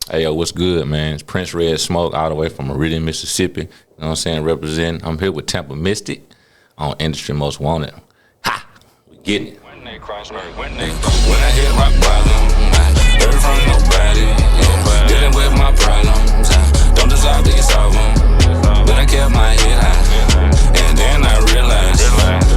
Hey, yo, what's good, man? It's Prince Redsmoke all the way from Meridian, Mississippi. You know what I'm saying? Representing. I'm here with TampaMystic on Industry Most Wanted. Ha! We getting it. When I hit rock bottom, I heard from nobody. Dealing with my problems, I don't desire to solve them. But I kept my head high, and then I realized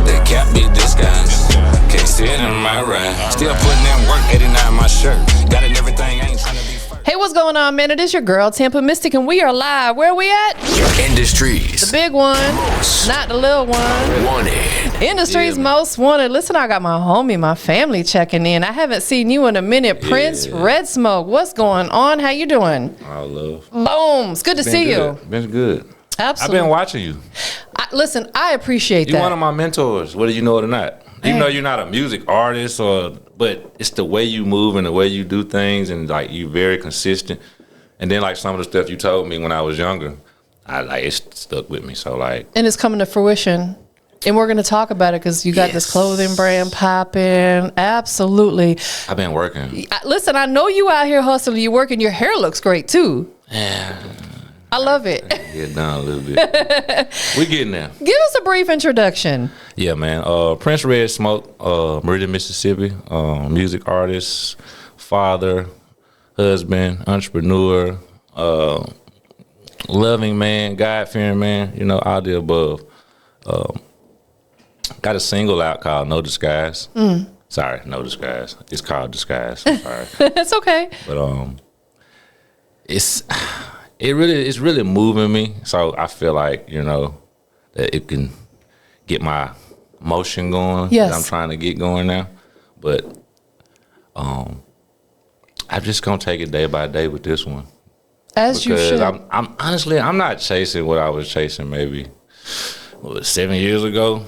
that can't be disguised. Can't sit in my ride. Still putting in work, 89 my shirt. Got it and everything, ain't trying to be first. Hey, what's going on, man? It is your girl, TampaMystic, and we are live. Where are we at? Industries The big one, Most not the little one. Wanted. Industry's Most Wanted. Listen, I got my homie, my family checking in. I haven't seen you in a minute. Prince Redsmoke, what's going on? How you doing? All love. Boom. It's good to see you. Been good. Absolutely. I've been watching you. Listen, I appreciate You're that. one of my mentors, whether you know it or not. Even though you're not a music artist, but it's the way you move and the way you do things, and like you're very consistent. And then like some of the stuff you told me when I was younger, it stuck with me. So like, And it's coming to fruition. And we're going to talk about it because you got this clothing brand popping. Absolutely. I've been working. Listen, I know you out here hustling. You working. Your hair looks great too. Yeah. I love it. Get down a little bit. We getting there. Give us a brief introduction. Yeah, man. Prince Redsmoke, Meridian, Mississippi. Music artist, father, husband, entrepreneur, loving man, God-fearing man. You know, all the above. Got a single out called No Disguise. Sorry, No Disguise. It's called Disguise. I'm sorry. It's okay. But it's really moving me. So I feel like, you know, that it can get my motion going. Yes. That I'm trying to get going now. But I'm just gonna take it day by day with this one. As you should. Because I'm honestly, I'm not chasing what I was chasing maybe 7 years ago.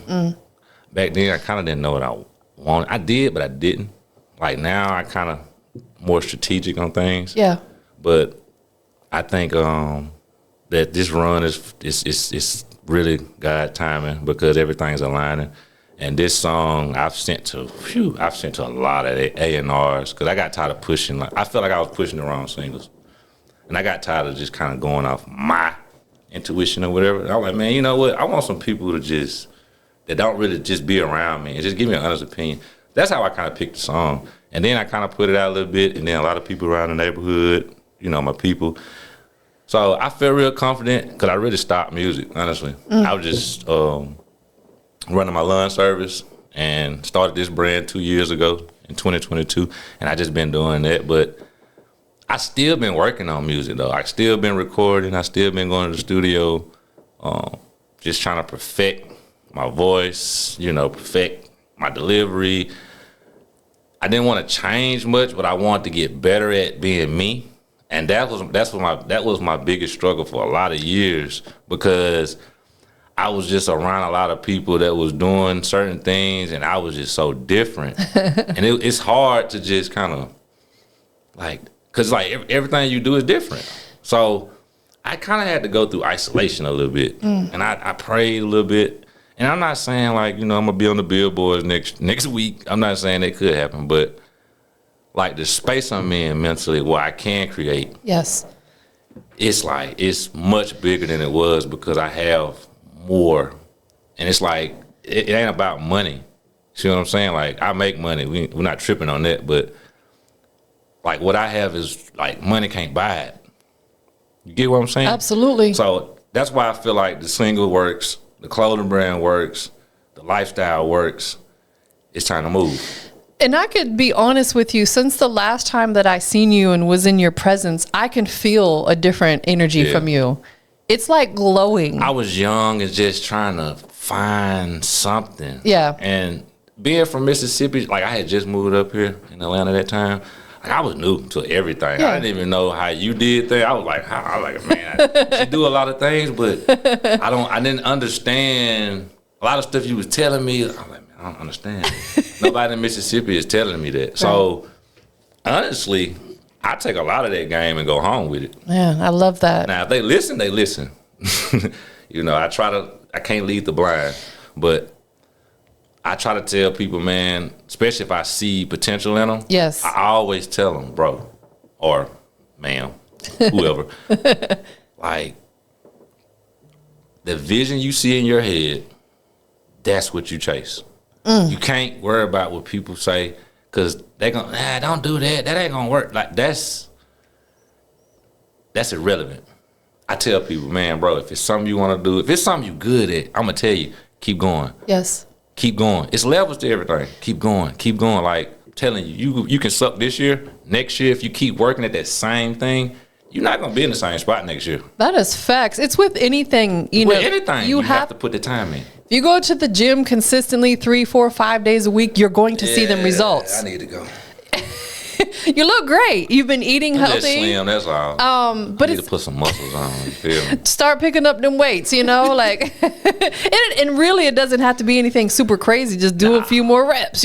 Back then I kinda didn't know what I wanted. I did, but I didn't. Like now I kinda more strategic on things. Yeah. But I think that this run is really God timing because everything's aligning. And this song I've sent to a lot of A&Rs because I got tired of pushing. Like I felt like I was pushing the wrong singles, and I got tired of just kind of going off my intuition or whatever. And I was like, man, you know what? I want some people that don't really just be around me and just give me an honest opinion. That's how I kind of picked the song, and then I kind of put it out a little bit, and then a lot of people around the neighborhood, you know, my people. So I feel real confident because I really stopped music, honestly. I was just running my lawn service and started this brand 2 years ago in 2022, and I just been doing that. But I still been working on music, though. I still been recording. I still been going to the studio, just trying to perfect my voice, you know, perfect my delivery. I didn't want to change much, but I wanted to get better at being me. And that was my biggest struggle for a lot of years because I was just around a lot of people that was doing certain things, and I was just so different. And it's hard to just kind of like, cause like everything you do is different. So I kind of had to go through isolation a little bit, and I prayed a little bit. And I'm not saying like, you know, I'm gonna be on the billboards next week. I'm not saying that could happen, but like the space I'm in mentally where I can create. Yes. It's like, it's much bigger than it was because I have more. And it's like, it ain't about money. See what I'm saying? Like I make money. We're not tripping on that, but like what I have is like money can't buy it. You get what I'm saying? Absolutely. So that's why I feel like the single works, the clothing brand works, the lifestyle works. It's time to move. And I could be honest with you, since the last time that I seen you and was in your presence, I can feel a different energy from you. It's like glowing. I was young and just trying to find something. Yeah. And being from Mississippi, like I had just moved up here in Atlanta that time. Like I was new to everything. Yeah. I didn't even know how you did things. I was like, man, you do a lot of things, but I didn't understand a lot of stuff you was telling me. I was like, man, I don't understand. Nobody in Mississippi is telling me that. So honestly, I take a lot of that game and go home with it. Yeah, I love that. Now, if they listen, they listen. You know, I can't lead the blind, but I try to tell people, man, especially if I see potential in them. Yes. I always tell them, bro, or ma'am, whoever. Like, the vision you see in your head, that's what you chase. You can't worry about what people say, because they're going, don't do that. That ain't going to work. Like, that's irrelevant. I tell people, man, bro, if it's something you want to do, if it's something you good at, I'm going to tell you, keep going. Yes. Keep going. It's levels to everything. Keep going. Keep going. Like, I'm telling you, you can suck this year. Next year, if you keep working at that same thing, you're not going to be in the same spot next year. That is facts. It's with anything, with anything, you have to put the time in. If you go to the gym consistently 3, 4, 5 days a week, you're going to see them results. I need to go. You look great. You've been eating healthy. Just slim, that's all. But I need to put some muscles on. You feel me? Start picking up them weights, like, and really it doesn't have to be anything super crazy. Just do a few more reps,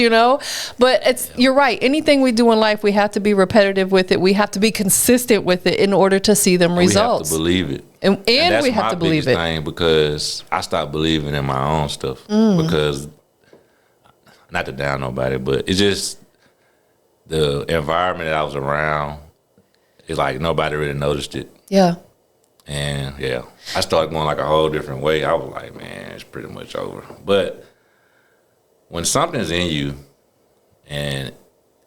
But you're right. Anything we do in life, we have to be repetitive with it. We have to be consistent with it in order to see them results. We have to believe it. And that's we have to believe it. Thing, because I stopped believing in my own stuff. Because, not to down nobody, but it's just the environment that I was around, it's like nobody really noticed it. Yeah. And I started going like a whole different way. I was like, man, it's pretty much over. But when something's in you and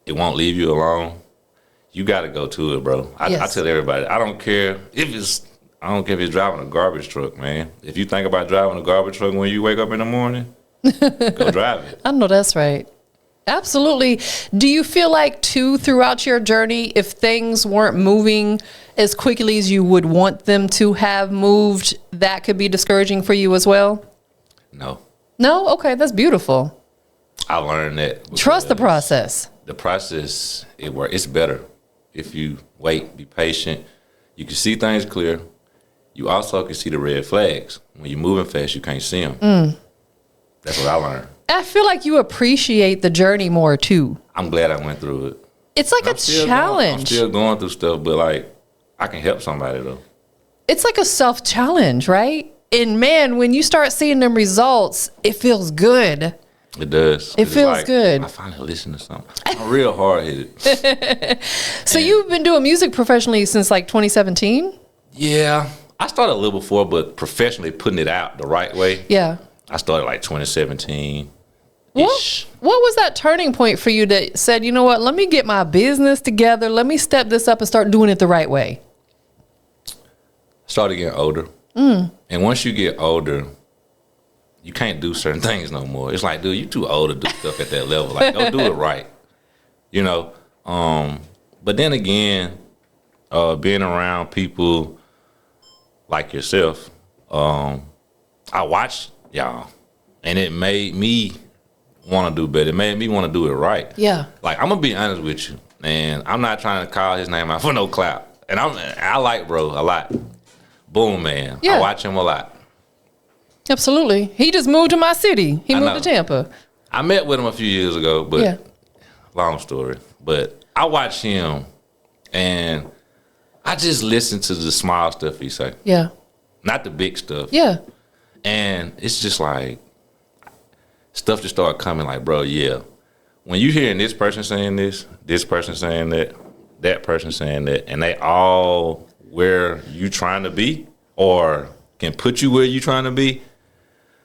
it won't leave you alone, you got to go to it, bro. I tell everybody, I don't care if it's driving a garbage truck, man. If you think about driving a garbage truck when you wake up in the morning, go drive it. I know that's right. Absolutely. Do you feel like, too, throughout your journey, if things weren't moving as quickly as you would want them to have moved, that could be discouraging for you as well? No. No? Okay, that's beautiful. I learned that. Trust the process. The process, it works. It's better if you wait, be patient. You can see things clear. You also can see the red flags. When you're moving fast, you can't see them. That's what I learned. I feel like you appreciate the journey more, too. I'm glad I went through it. It's like a challenge. I'm still going through stuff, but, like, I can help somebody, though. It's like a self-challenge, right? And, man, when you start seeing them results, it feels good. It does. It feels like, good. I finally listened to something. I'm real hard-headed. So you've been doing music professionally since, like, 2017? Yeah. I started a little before, but professionally putting it out the right way. Yeah. I started, like, 2017. What was that turning point for you that said, you know what, let me get my business together, let me step this up and start doing it the right way? Started getting older. And once you get older, you can't do certain things no more. It's like, dude, you too old to do stuff at that level. Like, go do it right. But then again, being around people like yourself, I watched y'all, and it made me want to do better. It made me want to do it right. Yeah. Like, I'm gonna be honest with you, and I'm not trying to call his name out for no clout. And I like bro a lot. Boom, man. Yeah. I watch him a lot. Absolutely. He just moved to my city. He moved to Tampa. I met with him a few years ago, but long story. But I watch him, and I just listen to the small stuff he say. Yeah. Not the big stuff. Yeah. And it's just like, stuff just started coming like, bro, when you hearing this person saying this person saying that person saying that, and they all where you trying to be or can put you where you trying to be,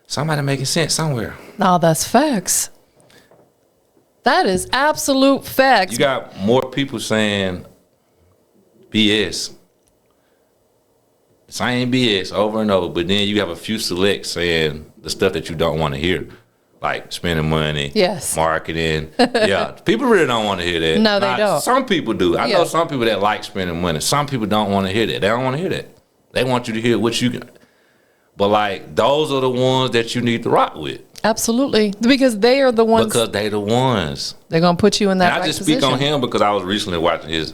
somebody making sense somewhere. No, that's facts. That is absolute facts. You got more people saying BS. Same BS over and over, but then you have a few selects saying the stuff that you don't want to hear. Like spending money, marketing. People really don't want to hear that. No, they don't. Some people do. I know some people that like spending money. Some people don't want to hear that. They don't want to hear that. They want you to hear what you can. But like, those are the ones that you need to rock with. Absolutely, because they are the ones. Because they the ones. They're gonna put you in that. And I just speak on him because I was recently watching his.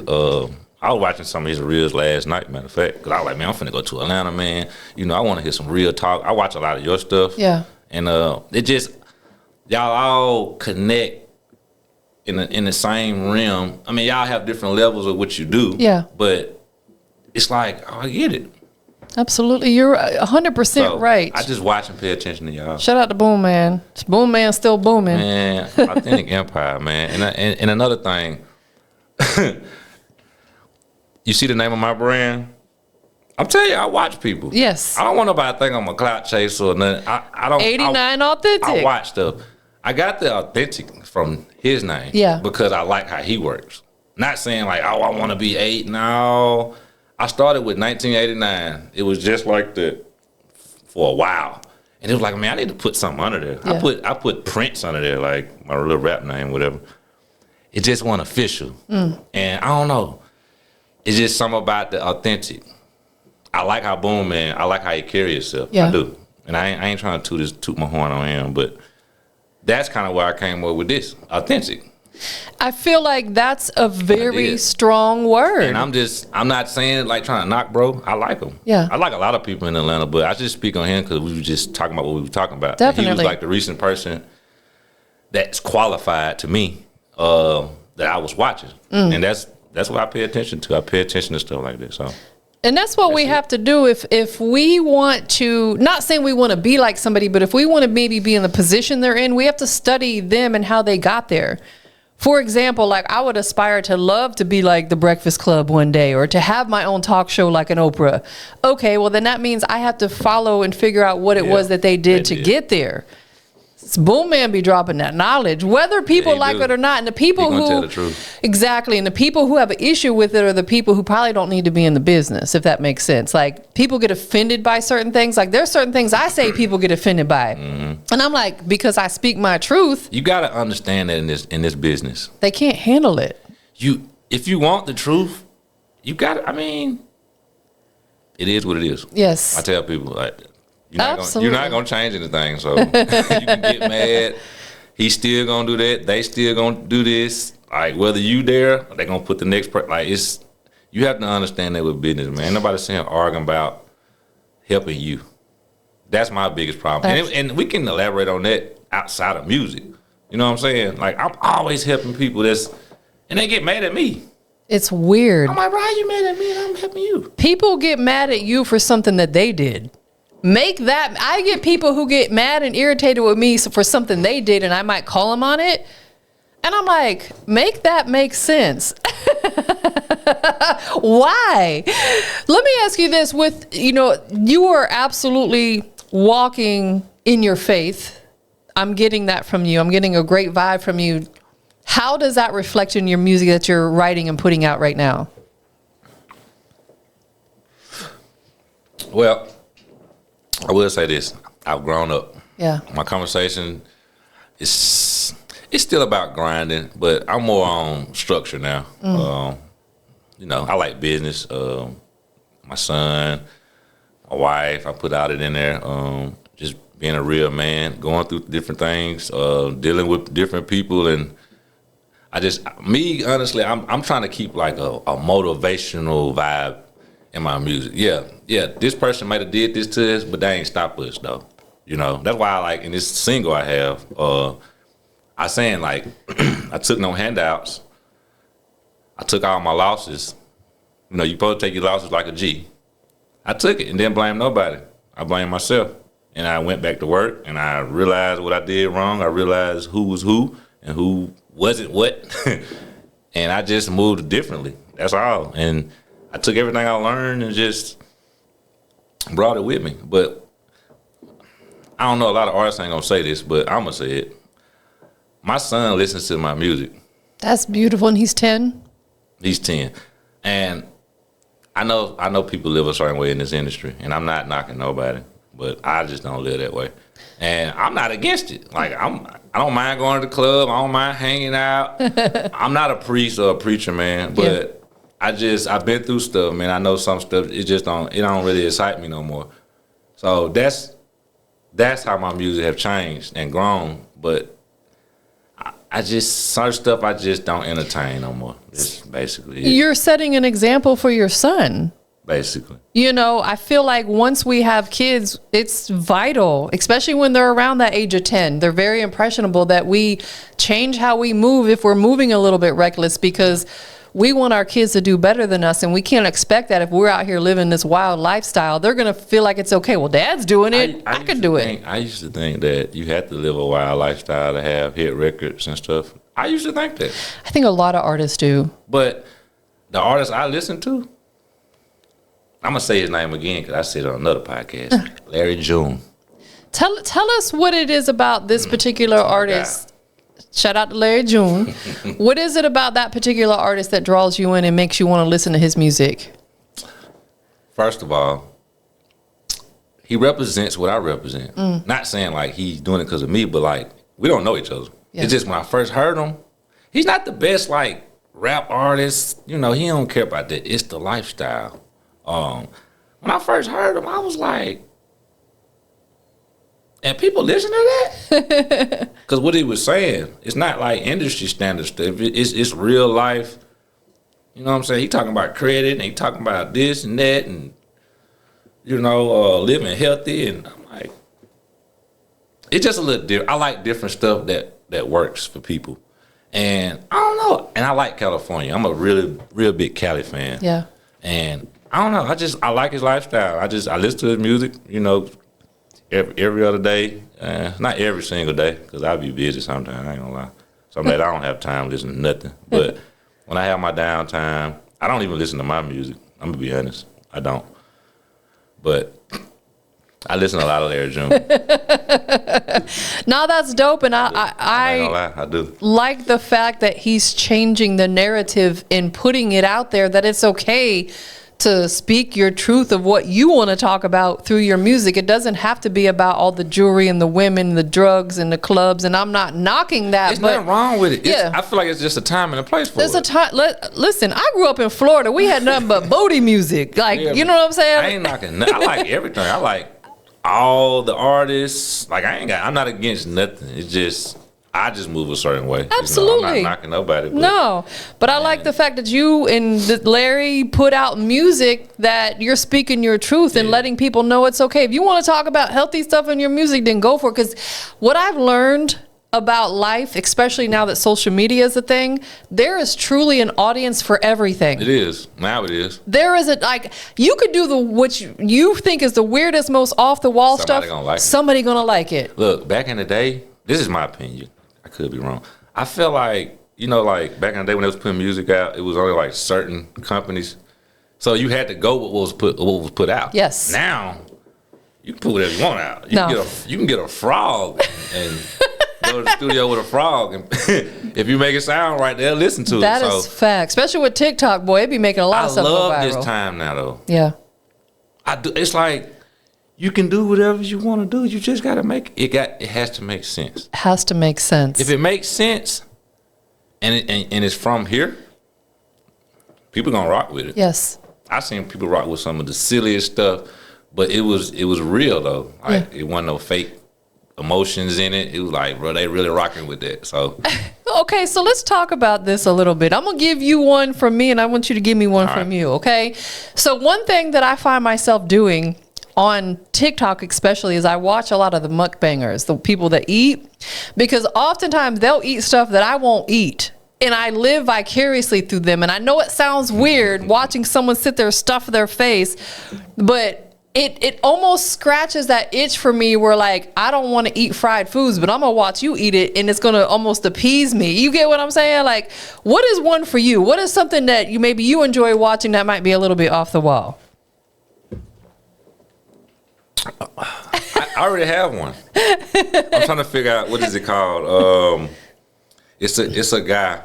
I was watching some of his reels last night, matter of fact, because I was like, man, I'm finna go to Atlanta, man. I want to hear some real talk. I watch a lot of your stuff. Yeah. And it just, y'all all connect in the same realm. I mean, y'all have different levels of what you do. Yeah. But it's like, I get it. Absolutely. You're 100% right. I just watch and pay attention to y'all. Shout out to Boom Man. Boom Man still booming. Man, Authentic Empire, man. And another thing, you see the name of my brand. I'm telling you, I watch people. Yes. I don't want nobody to think I'm a clout chaser or nothing. I don't. 89 Authentic. I watch stuff. I got the authentic from his name. Yeah. Because I like how he works. Not saying like, oh, I want to be 8. No. I started with 1989. It was just like that for a while. And it was like, man, I need to put something under there. Yeah. I put Prince under there, like my little rap name, whatever. It just wasn't official. And I don't know. It's just something about the authentic. I like how Boom Man, I like how he carry himself. Yeah. I do. And I ain't trying to toot my horn on him, but that's kind of where I came up with this, authentic. I feel like that's a very strong word. And I'm not saying it like trying to knock bro. I like him. Yeah. I like a lot of people in Atlanta, but I just speak on him because we were just talking about what we were talking about. Definitely. And he was like the recent person that's qualified to me that I was watching. And that's what I pay attention to. I pay attention to stuff like this. So. And that's what we have to do if we want to, not saying we want to be like somebody, but if we want to maybe be in the position they're in, we have to study them and how they got there. For example, like I would aspire to love to be like the Breakfast Club one day or to have my own talk show like an Oprah. Okay, well then that means I have to follow and figure out what it was that they did to get there. Boom Man be dropping that knowledge, whether people like it or not. And the people who tell the truth. Exactly, and the people who have an issue with it are the people who probably don't need to be in the business, if that makes sense. Like people get offended by certain things. Like there's certain things I say people get offended by, and I'm like, because I speak my truth. You got to understand that in this business, they can't handle it. If you want the truth, you got to. I mean, it is what it is. Yes, I tell people like. You're not gonna change anything, so you can get mad. He's still gonna do that. They still gonna do this. Like whether you there, they gonna put the next person. Like it's, you have to understand that with business, man. Nobody saying arguing about helping you. That's my biggest problem, and we can elaborate on that outside of music. You know what I'm saying? Like I'm always helping people and they get mad at me. It's weird. I'm like, why are you mad at me and I'm helping you? People get mad at you for something that they did. I get people who get mad and irritated with me for something they did and I might call them on it. And I'm like, make that make sense. Why? Let me ask you this you are absolutely walking in your faith. I'm getting that from you. I'm getting a great vibe from you. How does that reflect in your music that you're writing and putting out right now? Well, I will say this. I've grown up. Yeah. My conversation is still about grinding, but I'm more on structure now. I like business. My son, my wife, I put out it in there. Just being a real man, going through different things, dealing with different people, and honestly, I'm trying to keep like a motivational vibe in my music. Yeah, this person might have did this to us, but they ain't stop us though. That's why I like in this single I have, I saying like, I took no handouts. I took all my losses. You supposed to take your losses like a G. I took it and didn't blame nobody. I blamed myself. And I went back to work and I realized what I did wrong. I realized who was who and who wasn't what. And I just moved differently. That's all. And I took everything I learned and just brought it with me. But I don't know, a lot of artists ain't gonna say this, but I'm gonna say it. My son listens to my music. That's beautiful. And he's 10? He's 10. And I know people live a certain way in this industry, and I'm not knocking nobody, but I just don't live that way. And I'm not against it. Like I don't mind going to the club. I don't mind hanging out. I'm not a priest or a preacher, man, but I've been through stuff, man. I know some stuff, it don't really excite me no more. So that's how my music have changed and grown. But certain stuff I just don't entertain no more. It's basically it. You're setting an example for your son. Basically. I feel like once we have kids, it's vital, especially when they're around that age of 10. They're very impressionable that we change how we move if we're moving a little bit reckless, because we want our kids to do better than us, and we can't expect that if we're out here living this wild lifestyle. They're going to feel like it's okay. Well, Dad's doing it. I could do it. I used to think that you had to live a wild lifestyle to have hit records and stuff. I used to think that. I think a lot of artists do. But the artist I listen to, I'm gonna say his name again because I said it on another podcast. Larry June. Tell us what it is about this particular artist. Shout out to Larry June. What is it about that particular artist that draws you in and makes you want to listen to his music? First of all, he represents what I represent. Not saying like he's doing it because of me, but like we don't know each other. Yeah. It's just when I first heard him, he's not the best like rap artist. You know, he don't care about that. It's the lifestyle. When I first heard him, I was like, and people listen to that? Because what he was saying, it's not like industry standard stuff. It's real life. You know what I'm saying? He talking about credit, and he talking about this and that, and, you know, living healthy. And I'm like, it's just a little different. I like different stuff that works for people. And I don't know. And I like California. I'm a real big Cali fan. Yeah. And I don't know. I like his lifestyle. I listen to his music, you know, every other day. Not every single day, because I'll be busy sometimes. I ain't gonna lie. Some days I don't have time to listen to nothing. But when I have my downtime, I don't even listen to my music. I'm gonna be honest. I don't. But I listen to a lot of Larry June. No, that's dope, and I ain't gonna lie, I do. like the fact that he's changing the narrative and putting it out there that it's okay to speak your truth of what you want to talk about through your music. It doesn't have to be about all the jewelry and the women, the drugs and the clubs, and I'm not knocking that. There's nothing wrong with it. Yeah. I feel like it's just a time and a place for There's it. a time. Listen, I grew up in Florida. We had nothing but Bodie music. Like, Yeah, you know what I'm I saying? ain't knocking. I like everything. I like all the artists. Like I'm not against nothing. It's just I just move a certain way. Absolutely. You know, I'm not knocking nobody. But No, but I like the fact that you and Larry put out music that you're speaking your truth and letting people know it's okay. If you want to talk about healthy stuff in your music, then go for it. Because what I've learned about life, especially now that social media is a thing, there is truly an audience for everything. It is. Now it is. There is like you could do what you think is the weirdest, most off the wall stuff. Somebody gonna like it. Somebody gonna like it. Look, back in the day, this is my opinion. I could be wrong. I felt like, you know, like back in the day when they was putting music out, it was only like certain companies. So you had to go with what was put out. Yes. Now, you can put whatever you want out. No. You can get a frog and go to the studio with a frog. And if you make it sound right, they'll listen to it. That is fact. Especially with TikTok, boy, it be making a lot I of stuff go love viral. this time now, though. Yeah. I do. It's like you can do whatever you want to do. You just got to make it. It has to make sense. Has to make sense. If it makes sense, and it's from here, people gonna rock with it. Yes. I seen people rock with some of the silliest stuff, but it was real though. Like it wasn't no fake emotions in it. It was like, bro, they really rocking with that. So Okay, so let's talk about this a little bit. I'm going to give you one from me, and I want you to give me one from you, okay? So one thing that I find myself doing on TikTok especially is I watch a lot of the mukbangers, the people that eat, because oftentimes they'll eat stuff that I won't eat. And I live vicariously through them. And I know it sounds weird watching someone sit there stuff their face, but it almost scratches that itch for me where like, I don't want to eat fried foods, but I'm going to watch you eat it and it's going to almost appease me. You get what I'm saying? Like, what is one for you? What is something that maybe you enjoy watching that might be a little bit off the wall? I already have one. I'm trying to figure out what is it called. It's a guy,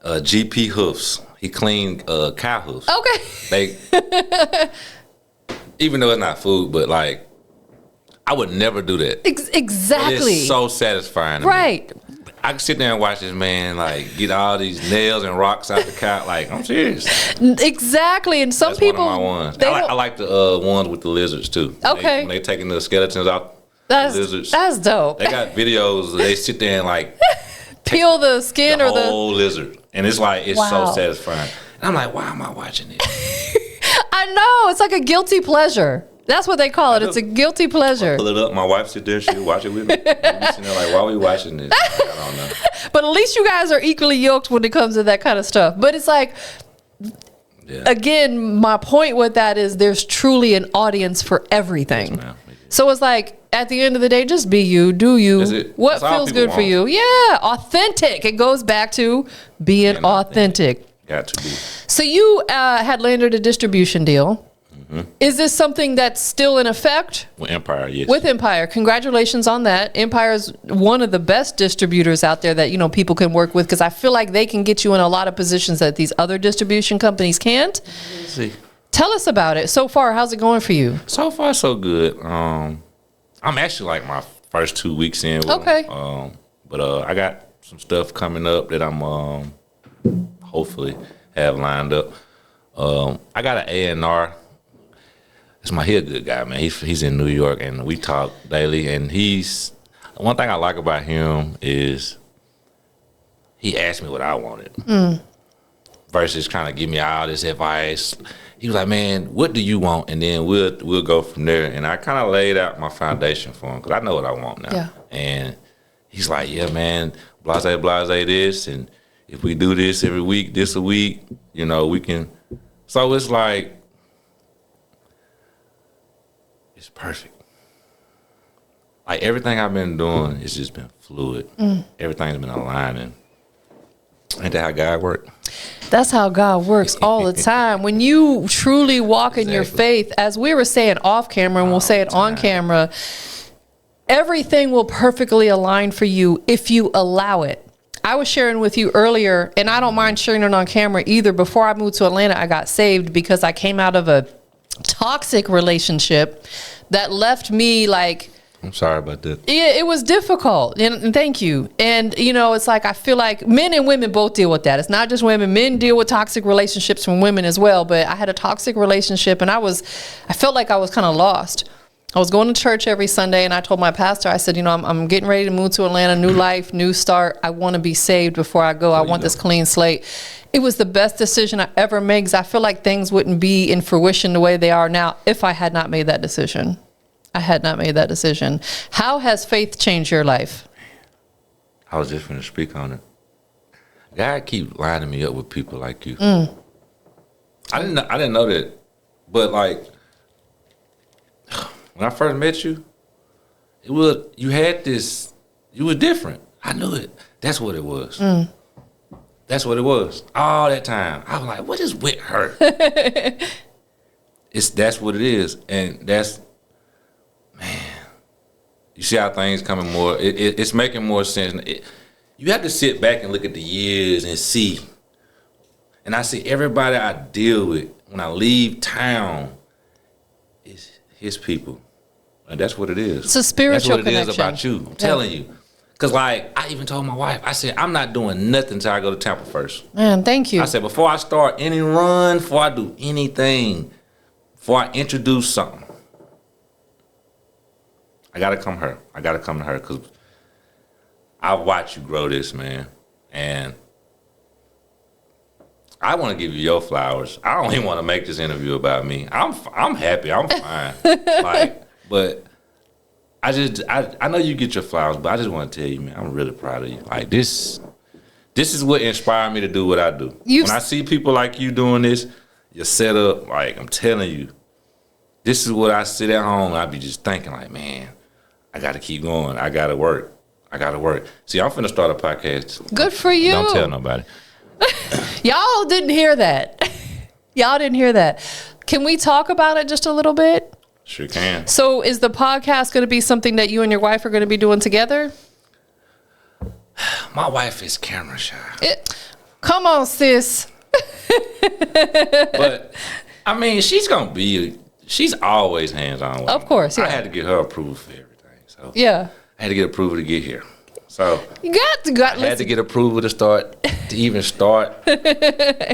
GP Hoofs. He cleaned cow hoofs. Okay. Even though it's not food, but like I would never do that. Exactly. It's so satisfying to right. me. I can sit there and watch this man like get all these nails and rocks out the cow. Like, I'm serious. Exactly. And some That's people, one of my ones. I like the ones with the lizards too. Okay. When they taking the skeletons off That's the lizards. that's dope. They got videos. They sit there and like Peel the skin the or the whole lizard, and it's like it's Wow. so satisfying. And I'm like, why am I watching this? I know, it's like a guilty pleasure. That's what they call it. It's a guilty pleasure. Pull it up. My wife sit there. She'll watch it with me. We sitting there like, why are we watching this? Like, I don't know. But at least you guys are equally yoked when it comes to that kind of stuff. But it's like, Yeah. again, my point with that is there's truly an audience for everything. Yes, ma'am. So it's like, at the end of the day, just be you, do you. That's it. What That's all feels people good for want. you. Yeah, authentic. It goes back to being authentic. Got to be. So you had landed a distribution deal. Is this something that's still in effect? With Empire, yes. With Empire. Congratulations on that. Empire is one of the best distributors out there that, you know, people can work with, because I feel like they can get you in a lot of positions that these other distribution companies can't. Let's see. Tell us about it. So far, how's it going for you? So far, so good. I'm actually like my first 2 weeks in with Okay. them. But I got some stuff coming up that I'm hopefully have lined up. I got an A&R. He a good guy, man. He's in New York, and we talk daily. And one thing I like about him is he asked me what I wanted versus trying to give me all this advice. He was like, "Man, what do you want?" And then we'll go from there. And I kind of laid out my foundation for him because I know what I want now. Yeah. And he's like, "Yeah, man, blase this, and if we do this every week, this a week, you know, we can." So it's like, it's perfect. Like everything I've been doing, it's just been fluid. Everything's been aligning. Ain't that how God works? That's how God works all the time. When you truly walk in your faith, as we were saying off camera, and we'll say it on camera, everything will perfectly align for you if you allow it. I was sharing with you earlier, and I don't mind sharing it on camera either. Before I moved to Atlanta, I got saved because I came out of a toxic relationship that left me like, I'm sorry about that. yeah, it was difficult. And thank you. And, you know, it's like, I feel like men and women both deal with that. It's not just women. Men deal with toxic relationships from women as well. But I had a toxic relationship, and I felt like I was kind of lost. I was going to church every Sunday, and I told my pastor, I said, you know, I'm getting ready to move to Atlanta, new life, new start. I want to be saved before I go. I want this clean slate. It was the best decision I ever made, because I feel like things wouldn't be in fruition the way they are now if I had not made that decision. I had not made that decision. How has faith changed your life? I was just going to speak on it. God keep lining me up with people like you. I didn't know that, but like when I first met you, you had this. You were different. I knew it. That's what it was. That's what it was. All that time, I was like, "What is with her?" That's what it is, and that's. Man, you see how things coming more. It's making more sense. You have to sit back and look at the years and see. And I see everybody I deal with when I leave town is his people, and that's what it is. It's a spiritual connection. That's what it is connection. about you. I'm telling you, because like I even told my wife, I said I'm not doing nothing until I go to Tampa first. Man, thank you. I said before I start any run, before I do anything, before I introduce something. I gotta come to her because I watch you grow this, man, and I want to give you your flowers. I don't even want to make this interview about me. I'm happy. I'm fine. But I know you get your flowers, but I just want to tell you, man, I'm really proud of you. Like this is what inspired me to do what I do. When I see people like you doing this, your setup, like I'm telling you, this is what I sit at home and I be just thinking like, man, I got to keep going. I got to work. See, I'm finna start a podcast. Good for you. Don't tell nobody. Y'all didn't hear that. Y'all didn't hear that. Can we talk about it just a little bit? Sure can. So is the podcast going to be something that you and your wife are going to be doing together? My wife is camera shy. Come on, sis. But, I mean, she's always hands-on with Of me. course, yeah. I had to get her approval for everything. So Yeah. I had to get approval to get here. So You got I had to get approval to even start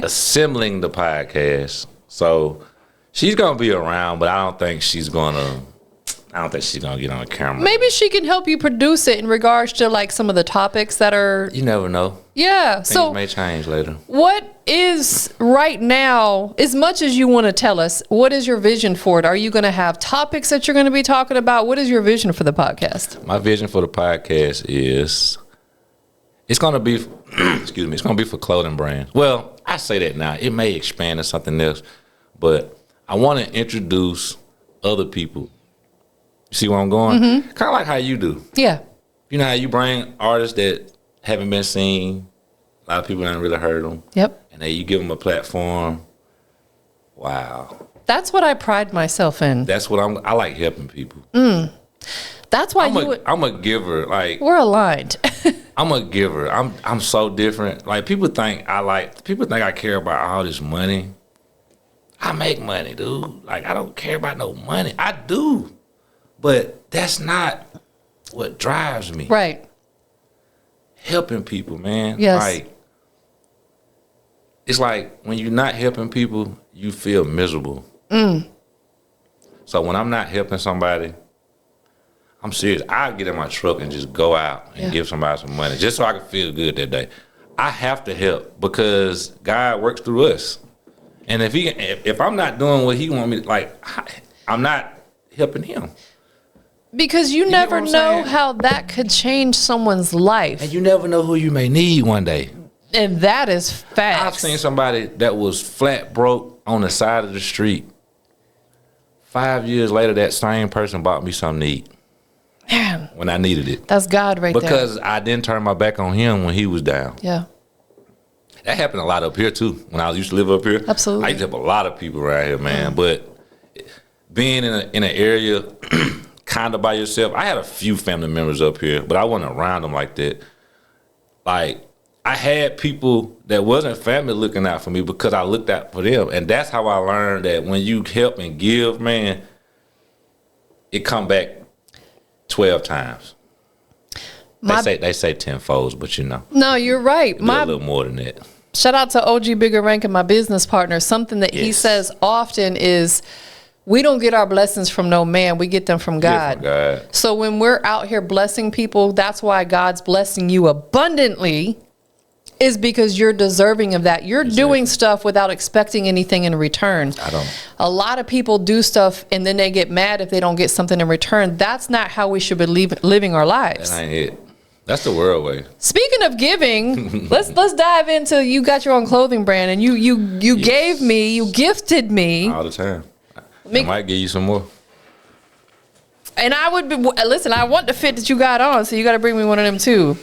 assembling the podcast. So she's gonna be around, but I don't think she's gonna get on the camera. Maybe she can help you produce it in regards to like some of the topics that are. You never know. Yeah. Things may change later. What is right now, as much as you want to tell us, what is your vision for it? Are you going to have topics that you're going to be talking about? What is your vision for the podcast? My vision for the podcast is it's going to be, excuse me, it's going to be for clothing brands. Well, I say that now. It may expand to something else, but I want to introduce other people. You see where I'm going? Mm-hmm. Kind of like how you do. Yeah. You know how you bring artists that haven't been seen. A lot of people haven't really heard them. Yep. and then you give them a platform. Wow. That's what I pride myself in. That's what I like helping people. That's why I'm a giver. Like, we're aligned. I'm a giver. I'm so different. Like, people think I care about all this money. I make money, dude. Like, I don't care about no money. I do. But that's not what drives me. Right. Helping people, man. Yes. Like, it's like when you're not helping people, you feel miserable. So when I'm not helping somebody, I'm serious. I get in my truck and just go out and give somebody some money just so I can feel good that day. I have to help because God works through us. And if I'm not doing what he want me to, like, I'm not helping him. Because you never know how that could change someone's life. And you never know who you may need one day. And that is facts. I've seen somebody that was flat broke on the side of the street. 5 years later, that same person bought me something to eat. Man, when I needed it. That's God right there. Because I didn't turn my back on him when he was down. Yeah. That happened a lot up here, too, when I used to live up here. Absolutely. I used to help a lot of people around here, man. But being in an area kind of by yourself, I had a few family members up here, but I wasn't around them like that. Like, I had people that wasn't family looking out for me because I looked out for them. And that's how I learned that when you help and give, man, it come back 12 times. They say 10 folds, but you know. No, you're right. A little more than that. Shout out to OG Bigger Rank and my business partner. Something that he says often is, we don't get our blessings from no man. We get them from God. So when we're out here blessing people, that's why God's blessing you abundantly, is because you're deserving of that. You're doing stuff without expecting anything in return. I don't. A lot of people do stuff and then they get mad if they don't get something in return. That's not how we should be living our lives. That ain't it. That's the world way. Speaking of giving, let's dive into, you got your own clothing brand and you gave me, you gifted me. All the time. I might give you some more. And I would be, listen, I want the fit that you got on, so you got to bring me one of them too.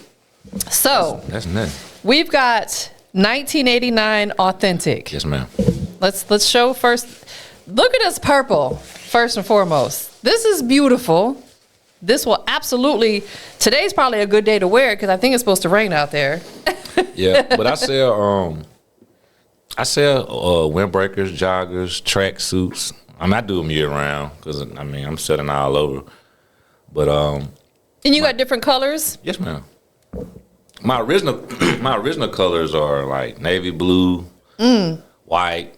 So that's nice. We've got 1989 authentic. Yes, ma'am. Let's show first. Look at this purple, first and foremost. This is beautiful. This will absolutely, today's probably a good day to wear it because I think it's supposed to rain out there. Yeah, but I sell windbreakers, joggers, track suits. I do them year round because I'm selling all over. But and you got different colors? Yes, ma'am. My original colors are like navy blue, white,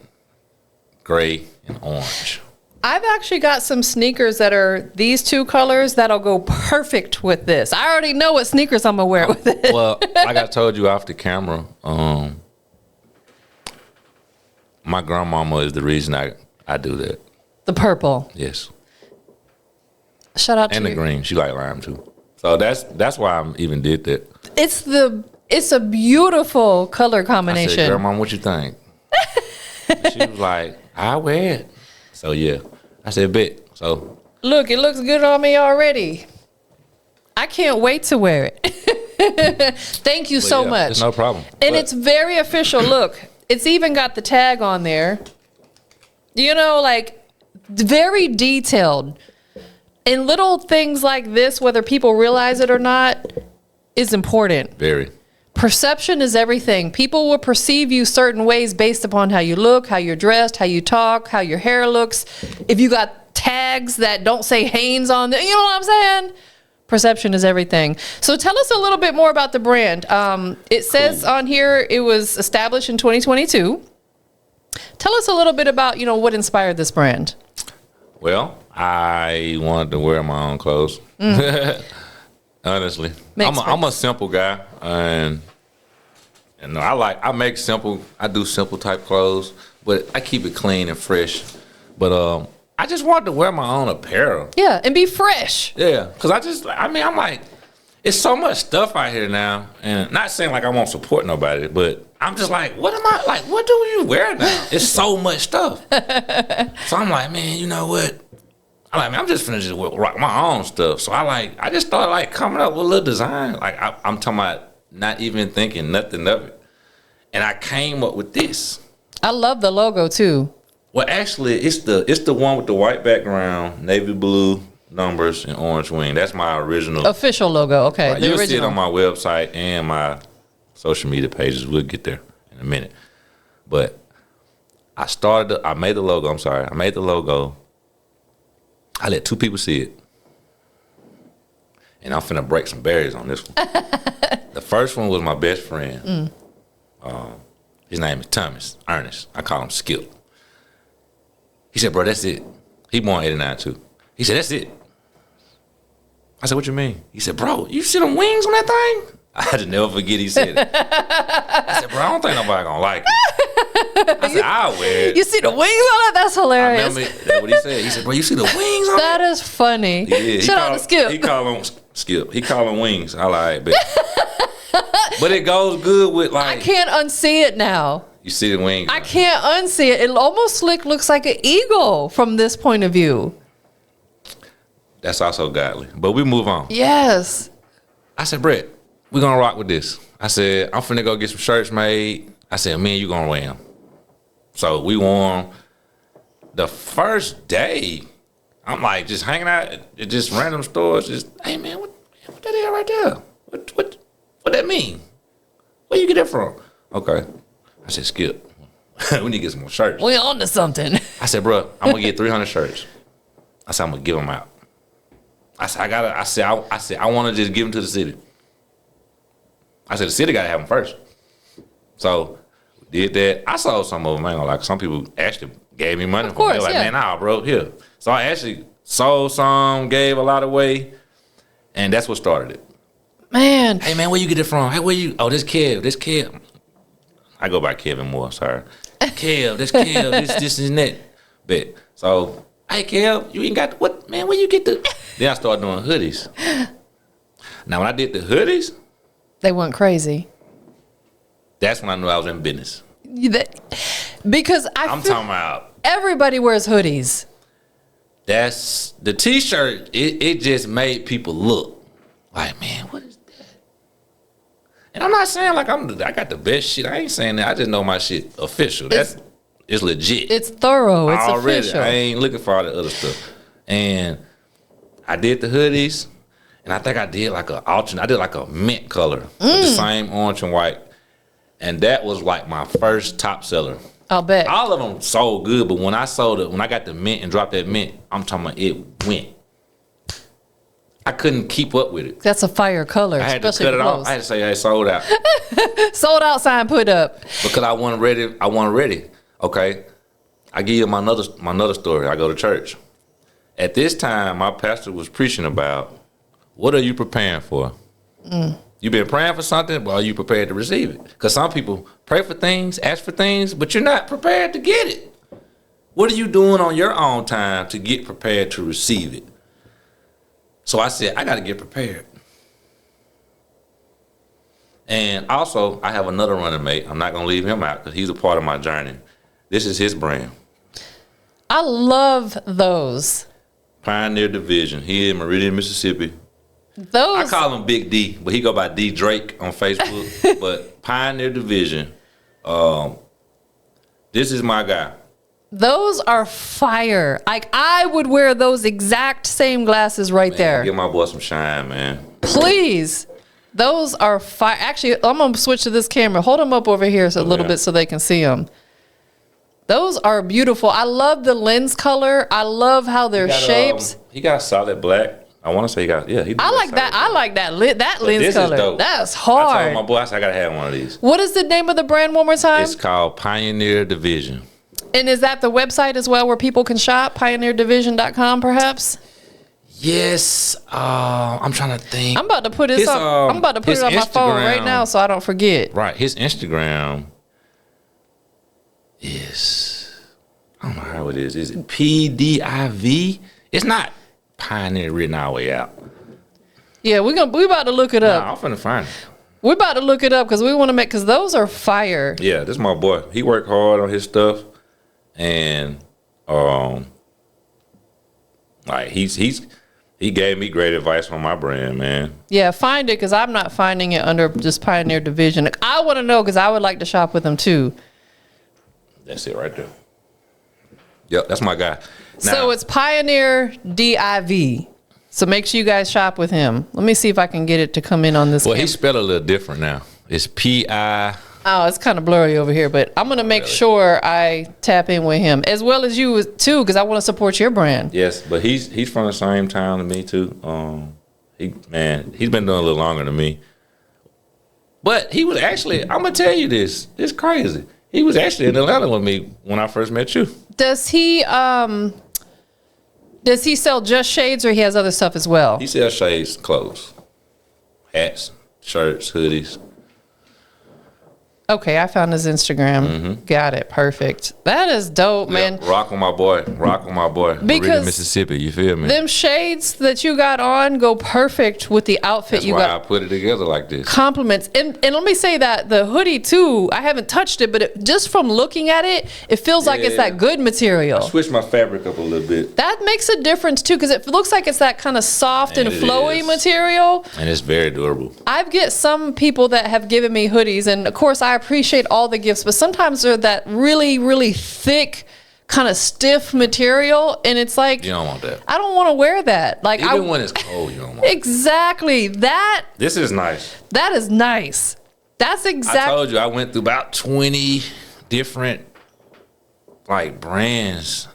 gray, and orange. I've actually got some sneakers that are these two colors that'll go perfect with this. I already know what sneakers I'm gonna wear with it. Well, like I told you off the camera, my grandmama is the reason I do that. The purple. Yes. Shout out to you. And the green. She like lime too. So that's why I even did that. It's a beautiful color combination. I said, Grandma, what you think? She was like, I wear it. So yeah. I said, bet. So look, it looks good on me already. I can't wait to wear it. Thank you so much. It's no problem. And it's very official. Look, it's even got the tag on there. You know, like very detailed. And little things like this, whether people realize it or not, is important. Very. Perception is everything. People will perceive you certain ways based upon how you look, how you're dressed, how you talk, how your hair looks. If you got tags that don't say Hanes on them, you know what I'm saying? Perception is everything. So tell us a little bit more about the brand. It says on here it was established in 2022. Tell us a little bit about, what inspired this brand. Well, I wanted to wear my own clothes. Honestly, I'm a simple guy, and I do simple type clothes, but I keep it clean and fresh. But I just wanted to wear my own apparel. Yeah, and be fresh. Yeah, because I'm like, it's so much stuff out here now, and not saying like I won't support nobody, but I'm just like, what do you wear now? It's so much stuff. So I'm like, man, you know what? I'm just finna just rock my own stuff. So I just started coming up with a little design. I'm talking about not even thinking nothing of it. And I came up with this. I love the logo too. Well, actually, it's the one with the white background, navy blue numbers, and orange wing. That's my original Official logo. Okay, Right, the you'll original. see it on my website and my social media pages. We'll get there in a minute. But I made the logo. I'm sorry. I made the logo. I let 2 people see it. And I'm finna break some barriers on this one. The first one was my best friend. His name is Ernest. I call him Skip. He said, bro, that's it. He born 89 too. He said, that's it. I said, what you mean? He said, bro, you see them wings on that thing? I just never forget he said it. I said, bro, I don't think nobody gonna like it. I said, I'll wear it. You see the wings on it? That's I hilarious. remember that's what he said. He said, bro, you see the wings on That it? is funny. Yeah, Shout out to Skip. He call them Skip. He call them wings. I like it. But it goes good with like. I can't unsee it now. You see the wings. I can't unsee it. It almost looks like an eagle from this point of view. That's also godly. But we move on. Yes. I said, Brett, we're gonna rock with this. I said, I'm finna go get some shirts made. I said, me and you gonna wear them. So we wore them. The first day, I'm like just hanging out at just random stores. Just, hey man, what that is right there? What that mean? Where you get that from? Okay. I said, Skip, we need to get some more shirts. We on to something. I said, bro, I'm gonna get 300 shirts. I said, I'm gonna give them out. I said, I want to just give them to the city. I said, the city gotta have them first. So did that. I sold some of them. I ain't gonna lie. Some people actually gave me money. Of course, They were like, yeah. man, nah, bro, here. So I actually sold some, gave a lot away, and that's what started it. Man. Hey man, where you get it from? Hey, where you? Oh, this Kev. I go by Kevin Moore. Sorry, Kev. This and that. Bet. So, hey Kev, you ain't got what? Man, where you get the? Then I started doing hoodies. Now when I did the hoodies, They went crazy. that's when I knew I was in business. Because I'm talking about. everybody wears hoodies. That's the T-shirt. It just made people look like, man, what is that? And I'm not saying like I got the best shit. I ain't saying that. I just know my shit official. It's legit. It's thorough. It's Already. official. I ain't looking for all the other stuff. And I did the hoodies, and I think I did like a alternate. I did like a mint color with the same orange and white, and that was like my first top seller. I'll bet. All of them sold good, but when I sold it, when I got the mint and dropped that mint, I'm talking about it went. I couldn't keep up with it. That's a fire color. I had to especially cut it for off. clothes. I had to say, hey, sold out. Sold out sign put up. Because I wasn't ready. Okay. I give you my another story. I go to church. At this time, my pastor was preaching about, what are you preparing for? You been praying for something, but are you prepared to receive it? Because some people pray for things, ask for things, but you're not prepared to get it. What are you doing on your own time to get prepared to receive it? So I said, I got to get prepared. And also, I have another running mate. I'm not going to leave him out because he's a part of my journey. This is his brand. I love those. Pioneer Division. He in Meridian, Mississippi. Those. I call him Big D, but he go by D Drake on Facebook. But Pioneer Division. This is my guy. Those are fire. Like I would wear those exact same glasses right there. Give my boy some shine, man. Please. Those are fire. Actually, I'm going to switch to this camera. Hold them up over here a little bit so they can see them. Those are beautiful. I love the lens color. I love how they're shaped. He got solid black. I want to say he got, yeah. I like that. I like that lens this color. is dope. That's I hard. told my boy, I said, I got to have one of these. What is the name of the brand one more time? It's called Pioneer Division. And is that the website as well where people can shop? PioneerDivision.com perhaps? Yes. I'm trying to think. I'm about to put this up. I'm about to put it on my phone right now so I don't forget. Right. His Instagram is, I don't know how it is. Is it PDIV? It's not Pioneer written our way out. Yeah, we about to look it up. Nah, I'm finna find it. We're about to look it up because we want to make, because those are fire. Yeah, this is my boy. He worked hard on his stuff, and like he's He gave me great advice on my brand, man. Yeah, find it because I'm not finding it under just Pioneer Division. I want to know because I would like to shop with him too. That's it right there. Yep, that's my guy. Now, So it's Pioneer DIV. So make sure you guys shop with him. Let me see if I can get it to come in on this. well, he spelled a little different now. It's P-I. Oh, it's kind of blurry over here, but I'm going to make sure I tap in with him as well as you too, because I want to support your brand. Yes, but he's from the same town to me too. He's been doing a little longer than me. But he was actually, I'm gonna tell you this. It's crazy. He was actually in Atlanta with me when I first met you. Does he sell just shades or he has other stuff as well? He sells shades, clothes, hats, shirts, hoodies. Okay, I found his Instagram. Got it. Perfect. That is dope, man. Yeah, rock with my boy. Rock with my boy. Because Meridian, Mississippi. You feel me? Them shades that you got on go perfect with the outfit That's you why got. I put it together like this. Compliments. And let me say that the hoodie too, I haven't touched it, but just from looking at it, it feels like it's Yeah. that good material. Switch my fabric up a little bit. That makes a difference too, because it looks like it's that kind of soft and And it flowy is. material. And it's very durable. I've get some people that have given me hoodies, and of course I appreciate all the gifts, but sometimes they're that really, really thick, kind of stiff material, and it's like You don't want that. I don't want to wear that. Like Even when it's cold, you don't want it. exactly that. This is nice. That is nice. That's I exactly. told you I went through about 20 different like brands.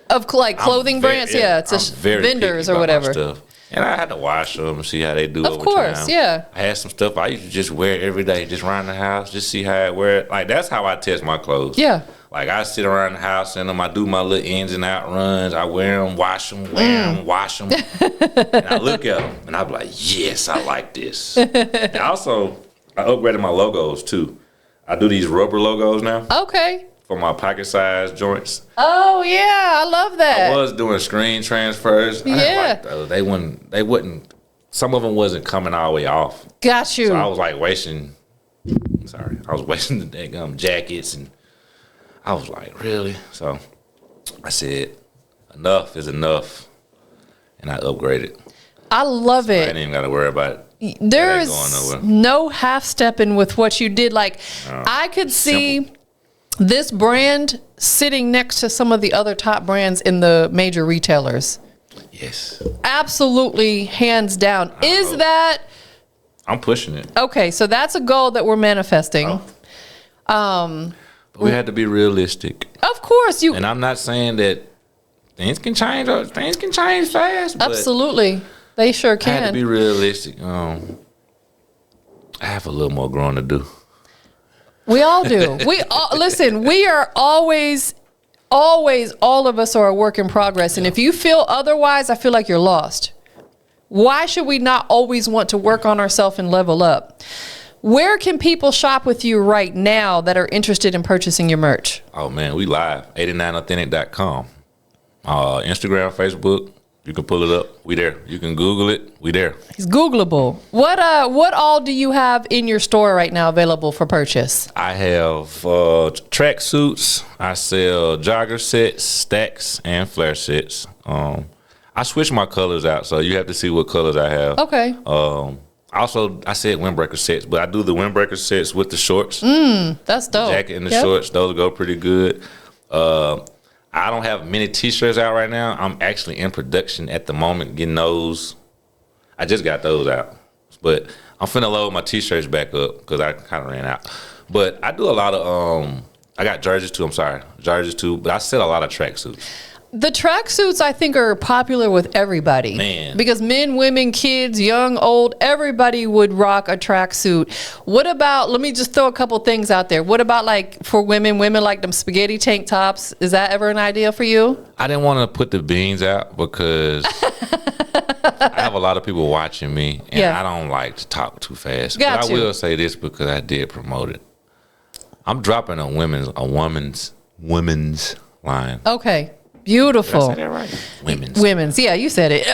Of like clothing I'm very- brands, yeah, it's I'm just very vendors picky or about my whatever. stuff. And I had to wash them and see how they do Of over course, time. yeah. I had some stuff I used to just wear every day, just around the house, just see how I wear it. Like that's how I test my clothes. Yeah. Like I sit around the house in them, I do my little ins and out runs. I wear them, wash them, wear them, wash them. And I look at them and I be like, yes, I like this. And also, I upgraded my logos too. I do these rubber logos now Okay. for my pocket size joints. Oh yeah, I love that. I was doing screen transfers. I didn't Yeah. like those. They wouldn't, some of them wasn't coming all the way off. Got you. So I was like wasting the daggum jackets and I was like, really? So I said, enough is enough. And I upgraded. I love I it. ain't even got to worry about it. There's going nowhere. no half stepping with what you did. Like I could see this brand sitting next to some of the other top brands in the major retailers. Yes. Absolutely, hands down. Is hope. that I'm pushing it. okay? So that's a goal that we're manifesting. But we had to be realistic. Of course, you And I'm not saying that things can change fast. But absolutely they sure I had to can. be realistic. I have a little more growing to do. We all do. We all, listen. We are always, all of us are a work in progress. And if you feel otherwise, I feel like you're lost. Why should we not always want to work on ourselves and level up? Where can people shop with you right now that are interested in purchasing your merch? Oh man, we live 89authentic.com. Instagram, Facebook. You can pull it up. We there. You can Google it. We there. It's Googleable. What all do you have in your store right now available for purchase? I have track suits. I sell jogger sets, stacks, and flare sets. I switch my colors out, so you have to see what colors I have. Okay. Also, I said windbreaker sets, but I do the windbreaker sets with the shorts, That's dope. jacket and the Yep. shorts. Those go pretty good. I don't have many T-shirts out right now. I'm actually in production at the moment, getting those. I just got those out, but I'm finna load my T-shirts back up because I kind of ran out. But I do a lot of I got jerseys too. Jerseys too. But I sell a lot of tracksuits. The tracksuits, I think, are popular with everybody. Man. Because men, women, kids, young, old, everybody would rock a tracksuit. What about, let me just throw a couple things out there. What about, like, for women like them spaghetti tank tops? Is that ever an idea for you? I didn't want to put the beans out because I have a lot of people watching me, and Yeah. I don't like to talk too fast. Got but you. I will say this because I did promote it. I'm dropping a women's line. Okay. Did I Beautiful. say that right? Women's. Yeah, you said it.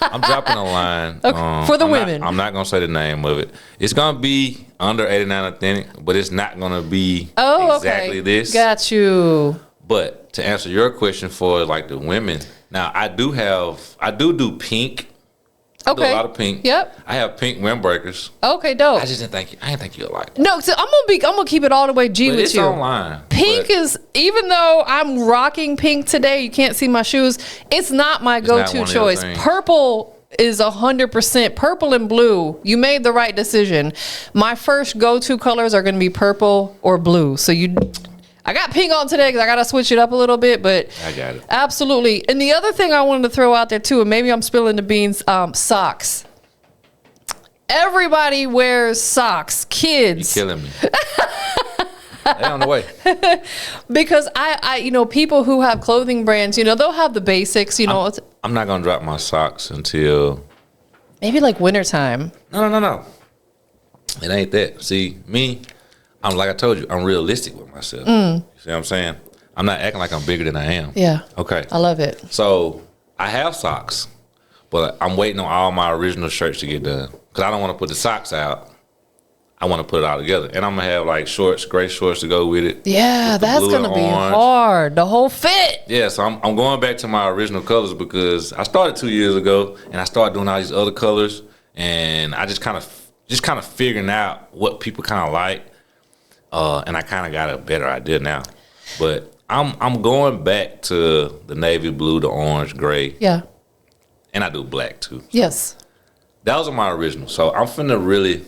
I'm dropping a line Okay, for the I'm women. I'm not gonna say the name of it. It's gonna be under 89 Authentic, but it's not gonna be Oh, exactly okay. this. Got you. But to answer your question for like the women, now I do pink. I do a lot of pink. Yep. I have pink windbreakers. Okay, dope. I didn't think you'd like it. No, so I'm gonna keep it all the way G But with it's you. online. Pink is, even though I'm rocking pink today, you can't see my shoes. It's not my It's not go-to one of choice. your things. Purple is 100% purple and blue. You made the right decision. My first go-to colors are gonna be purple or blue. So I got pink on today because I got to switch it up a little bit, but I got it. Absolutely. And the other thing I wanted to throw out there too, and maybe I'm spilling the beans, socks. Everybody wears socks, kids. You're killing me. They on the way. Because I people who have clothing brands, they'll have the basics, I'm not gonna drop my socks until maybe like wintertime. No. It ain't that. See, me, I'm like I told you, I'm realistic with myself. You see what I'm saying? I'm not acting like I'm bigger than I am. Yeah. Okay. I love it. So I have socks, but I'm waiting on all my original shirts to get done because I don't want to put the socks out. I want to put it all together, and I'm gonna have like shorts, gray shorts to go with it. Yeah, with the that's blue gonna and be orange. hard. The whole fit. Yeah, so I'm going back to my original colors because I started 2 years ago, and I started doing all these other colors, and I just kind of figuring out what people kind of like, and I kind of got a better idea now. But I'm going back to the navy blue, the orange, gray, Yeah. and I do black too. Yes. Those are my originals. So I'm finna really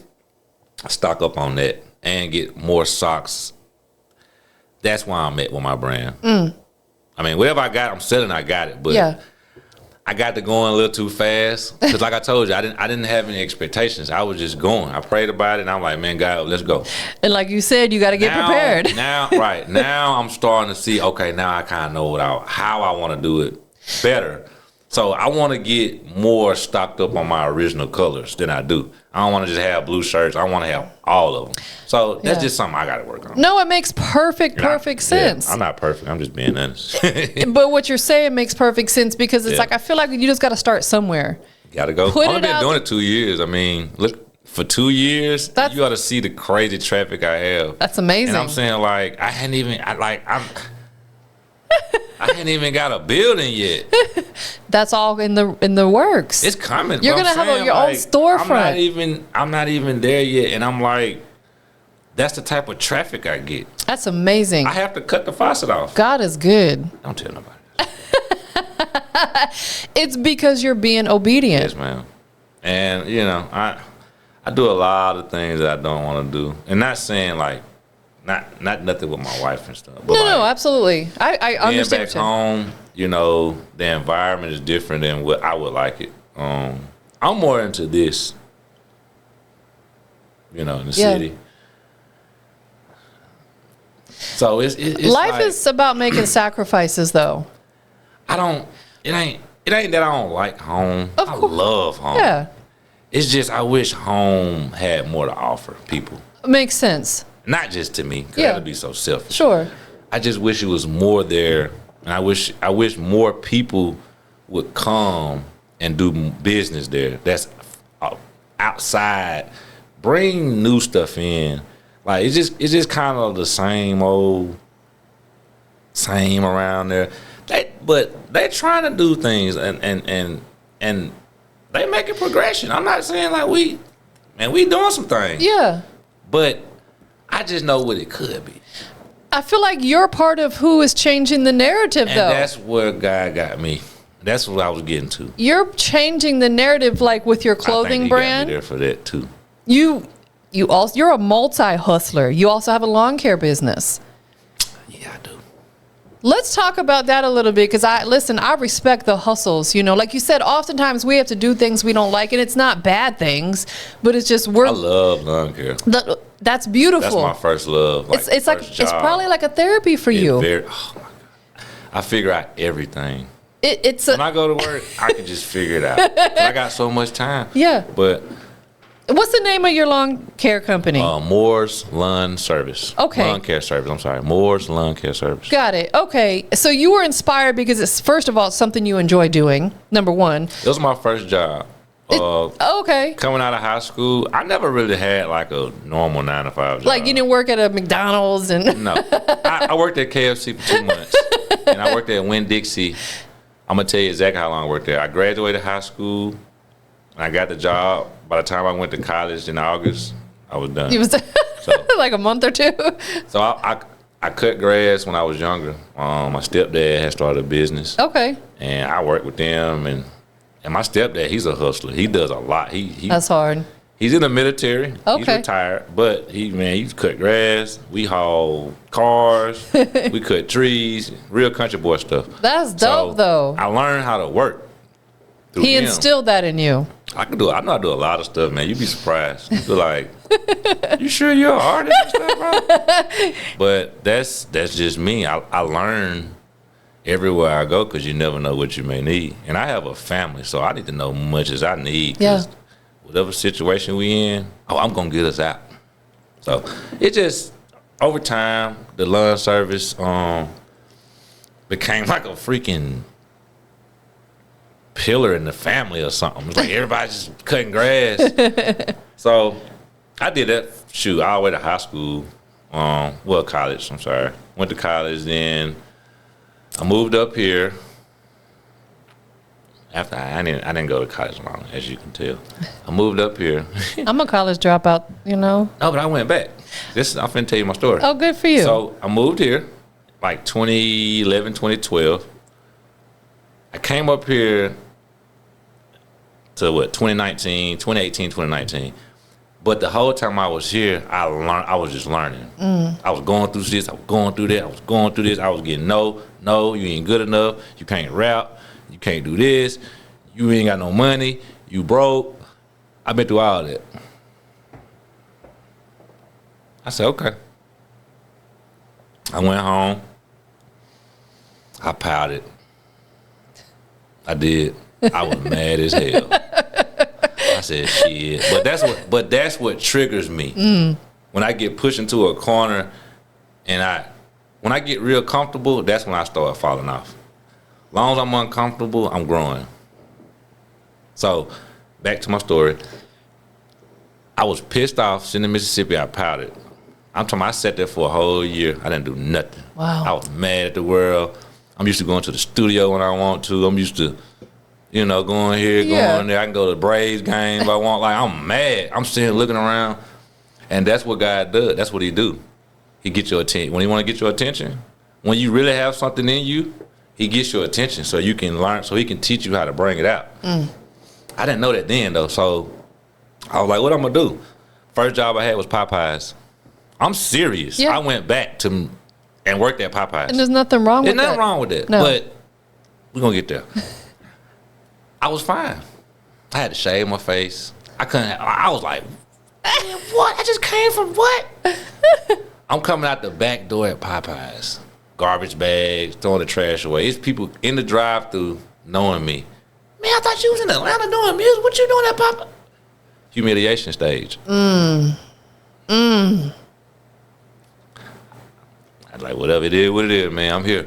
stock up on that and get more socks. That's why I'm at with my brand. I mean, whatever I got, I'm selling. I got it, but Yeah. I got to going a little too fast because, like I told you, I didn't have any expectations. I was just going. I prayed about it, and I'm like, man, God, let's go. And like you said, you got to get prepared. Now I'm starting to see. Okay, now I kind of know how I want to do it better. So I want to get more stocked up on my original colors than I do. I don't want to just have blue shirts. I want to have all of them. So that's just something I got to work on. No, it makes perfect sense. Yeah, I'm not perfect. I'm just being honest. But what you're saying makes perfect sense because it's like I feel like you just got to start somewhere. Got to go. Put I've only it been out doing it 2 years. I mean, look, for 2 years, you got to see the crazy traffic I have. That's amazing. And I'm saying, like, I hadn't even got a building yet. That's all in the works. It's coming. You're gonna have your own storefront. I'm not even there yet, and I'm like, that's the type of traffic I get. That's amazing. I have to cut the faucet off. God is good. Don't tell nobody. It's because you're being obedient. Yes, ma'am. And I do a lot of things that I don't want to do, and not saying like. Not nothing with my wife and stuff. But No, absolutely. I understand. Being back home, the environment is different than what I would like it. I'm more into this, in the city. So it's life like, is about making sacrifices, though. It ain't that I don't like home. Of I course. love home. Yeah, It's just I wish home had more to offer people. makes sense. Not just to me, because Yeah. that'd be so selfish. Sure. I just wish it was more there, and I wish more people would come and do business there. That's outside. Bring new stuff in. Like it's just kind of the same around there. But they're trying to do things and they make a progression. I'm not saying like we doing some things. Yeah. But I just know what it could be. I feel like you're part of who is changing the narrative, And though. that's where God got me. That's what I was getting to. You're changing the narrative, like with your clothing I think he brand. got me there for that too. You're a multi-hustler. You also have a lawn care business. Yeah, I do. Let's talk about that a little bit because I respect the hustles. Like you said, oftentimes we have to do things we don't like, and it's not bad things, but it's just I love lawn care. That's beautiful. That's my first love. It's probably like a therapy for you. Oh my God. I figure out everything. When I go to work, I can just figure it out. I got so much time. Yeah. But what's the name of your lawn care company? Moore's Lawn Service. Okay. Lawn Care Service. I'm sorry. Moore's Lawn Care Service. Got it. Okay. So you were inspired because it's, first of all, it's something you enjoy doing, number one. It was my first job. Okay. Coming out of high school, I never really had like a normal 9 to 5 job. Like you didn't work at a McDonald's and No. I worked at KFC for 2 months. and I worked at Winn-Dixie. I'm gonna tell you exactly how long I worked there. I graduated high school, and I got the job. By the time I went to college in August, I was done. You was like a month or two. So I cut grass when I was younger. My stepdad had started a business. Okay. And I worked with them, and my stepdad, he's a hustler. He does a lot. That's hard. He's in the military. Okay. He's retired, but he cut grass. We haul cars. We cut trees. Real country boy stuff. That's dope, though. I learned how to work. He instilled that in you. I know how to do a lot of stuff, man. You'd be surprised. You'd be like, you sure you're an artist and stuff, bro? But that's just me. I learn everywhere I go because you never know what you may need. And I have a family, so I need to know much as I need. Yeah. Whatever situation we in, I'm going to get us out. So it just, over time, the lawn service became like a freaking pillar in the family or something. It's like everybody's just cutting grass. So I did that, all the way to high school. College, I'm sorry. Went to college, then I moved up here. After I didn't go to college long, as you can tell. I moved up here. I'm a college dropout, No, but I went back. I'm finna tell you my story. Oh, good for you. So I moved here like 2011, 2012. I came up here to 2018, 2019. But the whole time I was here, I was just learning. I was going through this, I was going through that, I was going through this. I was getting no, you ain't good enough. You can't rap. You can't do this. You ain't got no money. You broke. I've been through all that. I said, okay. I went home. I pouted. I did. I was mad as hell. I said, shit. But that's what triggers me. When I get pushed into a corner and when I get real comfortable, that's when I start falling off. As long as I'm uncomfortable, I'm growing. So, back to my story. I was pissed off sitting in Mississippi. I pouted. I sat there for a whole year. I didn't do nothing. Wow. I was mad at the world. I'm used to going to the studio when I want to. I'm used to, going here, going there. I can go to the Braves game if I want. Like, I'm mad. I'm sitting looking around. And that's what God does. That's what he do. He gets your attention. When he want to get your attention, when you really have something in you, he gets your attention so you can learn, so he can teach you how to bring it out. I didn't know that then, though, so I was like, what I'm going to do? First job I had was Popeyes. I'm serious. Yeah. I went back and worked at Popeyes. And there's nothing wrong with that. There's nothing wrong with that, No. but we're going to get there. I was fine. I had to shave my face. I was like, what? I just came from what? I'm coming out the back door at Popeyes. Garbage bags, throwing the trash away. It's people in the drive-thru knowing me. Man, I thought you was in Atlanta doing music. What you doing at Popeyes? Humiliation stage. I was like, whatever it is, man. I'm here.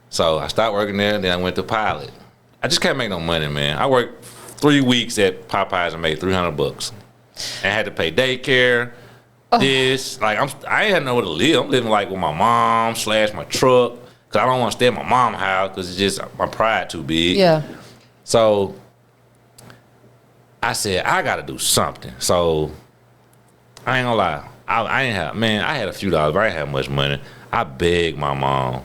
So I stopped working there, then I went to Pilot. I just can't make no money, man. I worked 3 weeks at Popeyes and made $300. And I had to pay daycare. This, like, I ain't had nowhere to live. I'm living like with my mom / my truck, cause I don't want to stay at my mom's house, cause it's just my pride too big. Yeah. So I said I gotta do something. So I ain't gonna lie, I had a few dollars, but I ain't have much money. I begged my mom.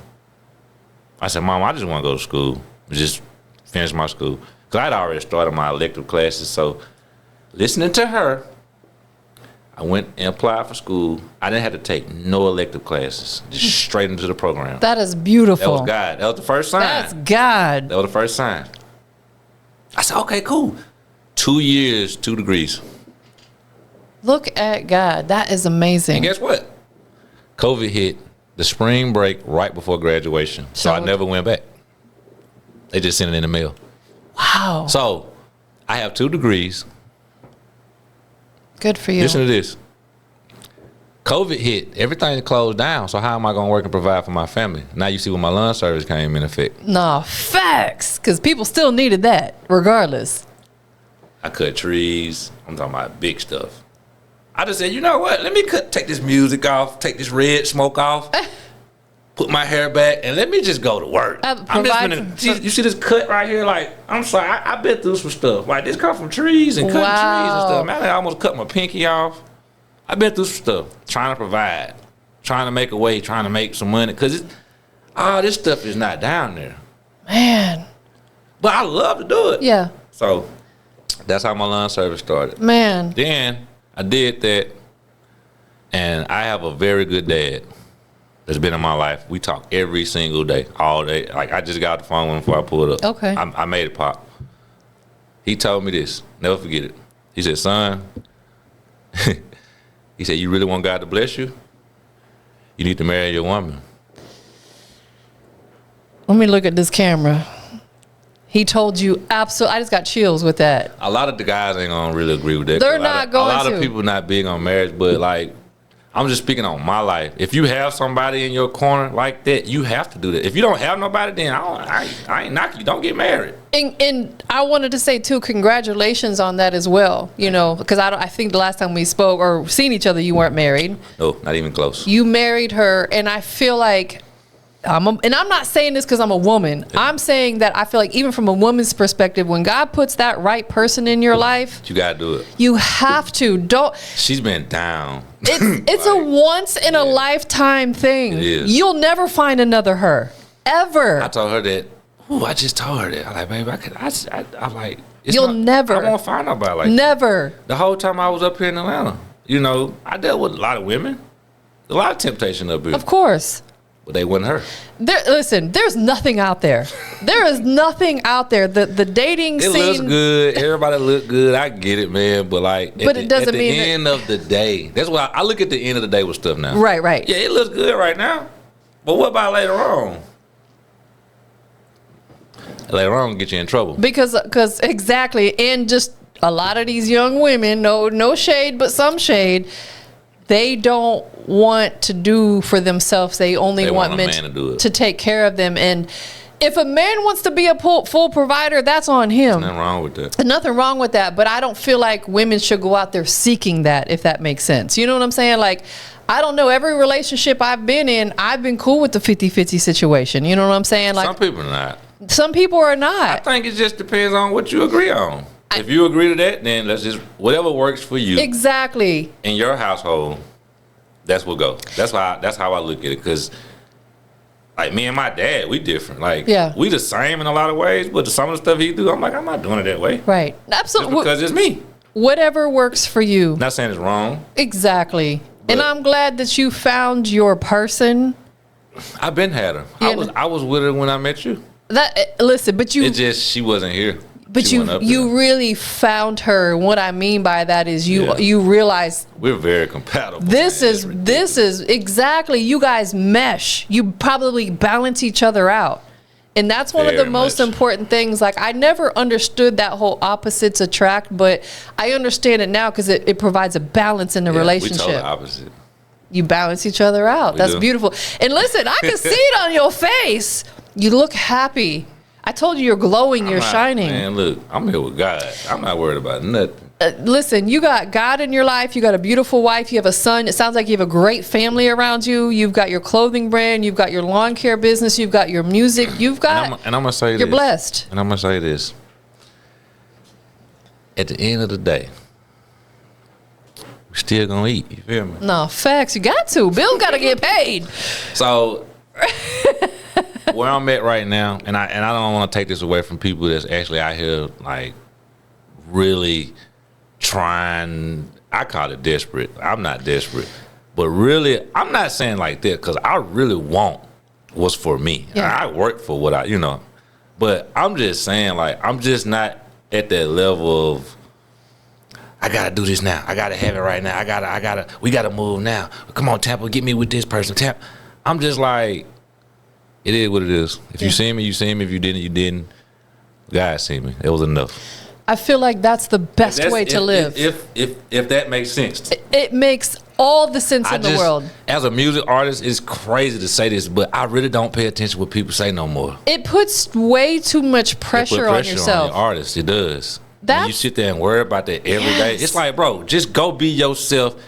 I said, Mom, I just want to go to school, just finish my school, cause I'd already started my elective classes. So listening to her, I went and applied for school. I didn't have to take no elective classes. Just straight into the program. That is beautiful. That was God. That was the first sign. That's God. That was the first sign. I said, okay, cool. 2 years, 2 degrees. Look at God. That is amazing. And guess what? COVID hit the spring break right before graduation. So I never went back. They just sent it in the mail. Wow. So I have 2 degrees. Good for you. Listen to this. COVID hit. Everything closed down. So how am I going to work and provide for my family? Now you see when my lawn service came in effect. Nah, facts. Because people still needed that, regardless. I cut trees. I'm talking about big stuff. I just said, you know what? Let me take this music off, take this Redsmoke off. put my hair back, and let me just go to work. You see this cut right here? Like, I'm sorry, I've been through some stuff. Like, this come from trees and cutting trees and stuff. Man, I almost cut my pinky off. I've been through some stuff, trying to provide, trying to make a way, trying to make some money, because all this stuff is not down there. Man. But I love to do it. Yeah. So that's how my lawn service started. Man. Then I did that, and I have a very good dad that's been in my life. We talk every single day, all day. Like, I just got the phone with him before I pulled up. Okay. I made it pop. He told me this. Never forget it. He said, son, he said, you really want God to bless you? You need to marry your woman. Let me look at this camera. He told you absolutely. I just got chills with that. A lot of the guys ain't gonna really agree with that. They're not going to. A lot of people not big on marriage, but like, I'm just speaking on my life. If you have somebody in your corner like that, you have to do that. If you don't have nobody, then I ain't knocking you. Don't get married. And I wanted to say too, congratulations on that as well. You know, because I think the last time we spoke or seen each other, you weren't married. No, not even close. You married her, and I feel like. And I'm not saying this because I'm a woman. Yeah. I'm saying that I feel like even from a woman's perspective, when God puts that right person in your life, you gotta do it. You have to. Don't. She's been down. It's like, a once in a lifetime thing. It is. You'll never find another her, ever. I told her that. I just told her that. I'm like, baby, I'm like, you'll never. I won't find nobody like never. That. The whole time I was up here in Atlanta, you know, I dealt with a lot of women, a lot of temptation up here. Of course. But they wasn't her. Listen, there's nothing out there. There is nothing out there. The dating scene. It looks good. Everybody look good. I get it, man. But like, it doesn't mean at the end of the day, that's why I look at the end of the day with stuff now. Right. Yeah, it looks good right now. But what about later on? Later on, get you in trouble. Because exactly, and just a lot of these young women, no shade, but some shade. They don't want to do for themselves. They only want men to take care of them. And if a man wants to be a full provider, that's on him. There's nothing wrong with that. There's nothing wrong with that. But I don't feel like women should go out there seeking that, if that makes sense. You know what I'm saying? Like, I don't know. Every relationship I've been in, I've been cool with the 50-50 situation. You know what I'm saying? Like, some people are not. Some people are not. I think it just depends on what you agree on. If you agree to that, then let's just, whatever works for you. Exactly. In your household, that's what goes. That's how I look at it. Because, like, me and my dad, we different. Like, we the same in a lot of ways, but some of the stuff he do, I'm like, I'm not doing it that way. Right. Absolutely. Just because it's me. Whatever works for you. Not saying it's wrong. Exactly. And I'm glad that you found your person. I've been had her. I was with her when I met you. Listen, but you. It just, she wasn't here. But you really found her. What I mean by that is you realize we're very compatible. This is exactly, you guys mesh. You probably balance each other out. And that's one of the most important things. Like, I never understood that whole opposites attract, but I understand it now because it provides a balance in the relationship. We totally opposite. You balance each other out. That's beautiful. And listen, I can see it on your face. You look happy. I told you you're glowing, you're shining. Man, look, I'm here with God. I'm not worried about nothing. Listen, you got God in your life. You got a beautiful wife. You have a son. It sounds like you have a great family around you. You've got your clothing brand. You've got your lawn care business. You've got your music. You've got. And I'm gonna say you're blessed. And I'm gonna say this. At the end of the day, we're still gonna eat. You feel me? No, facts. You got to. Bill got to get paid. So. Where I'm at right now, and I don't want to take this away from people that's actually out here, like, really trying. I call it desperate. I'm not desperate, but really, I'm not saying like that because I really want what's for me. Yeah. I work for what but I'm just saying, like, I'm just not at that level of I gotta do this now. I gotta have it right now. We gotta move now. Come on, Tampa, get me with this person. Tampa. I'm just like. It is what it is. If you see me, you see me. If you didn't, you didn't. God see me. It was enough. I feel like that's the best way to live. If that makes sense. It makes all the sense in the world. As a music artist, it's crazy to say this, but I really don't pay attention to what people say no more. It puts way too much pressure on yourself. On the artist, it does. When you sit there and worry about that every day. It's like, bro, just go be yourself,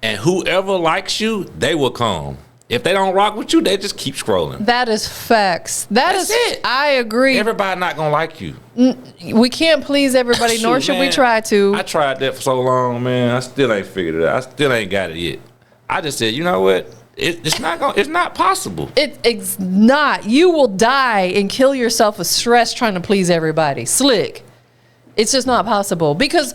and whoever likes you, they will come. If they don't rock with you, they just keep scrolling. That is facts. That's it. I agree. Everybody not gonna like you. We can't please everybody, nor should we Man, try to. I tried that for so long, man. I still ain't figured it out. I still ain't got it yet. I just said, you know what? It's not possible. It's not. You will die and kill yourself with stress trying to please everybody. Slick. It's just not possible because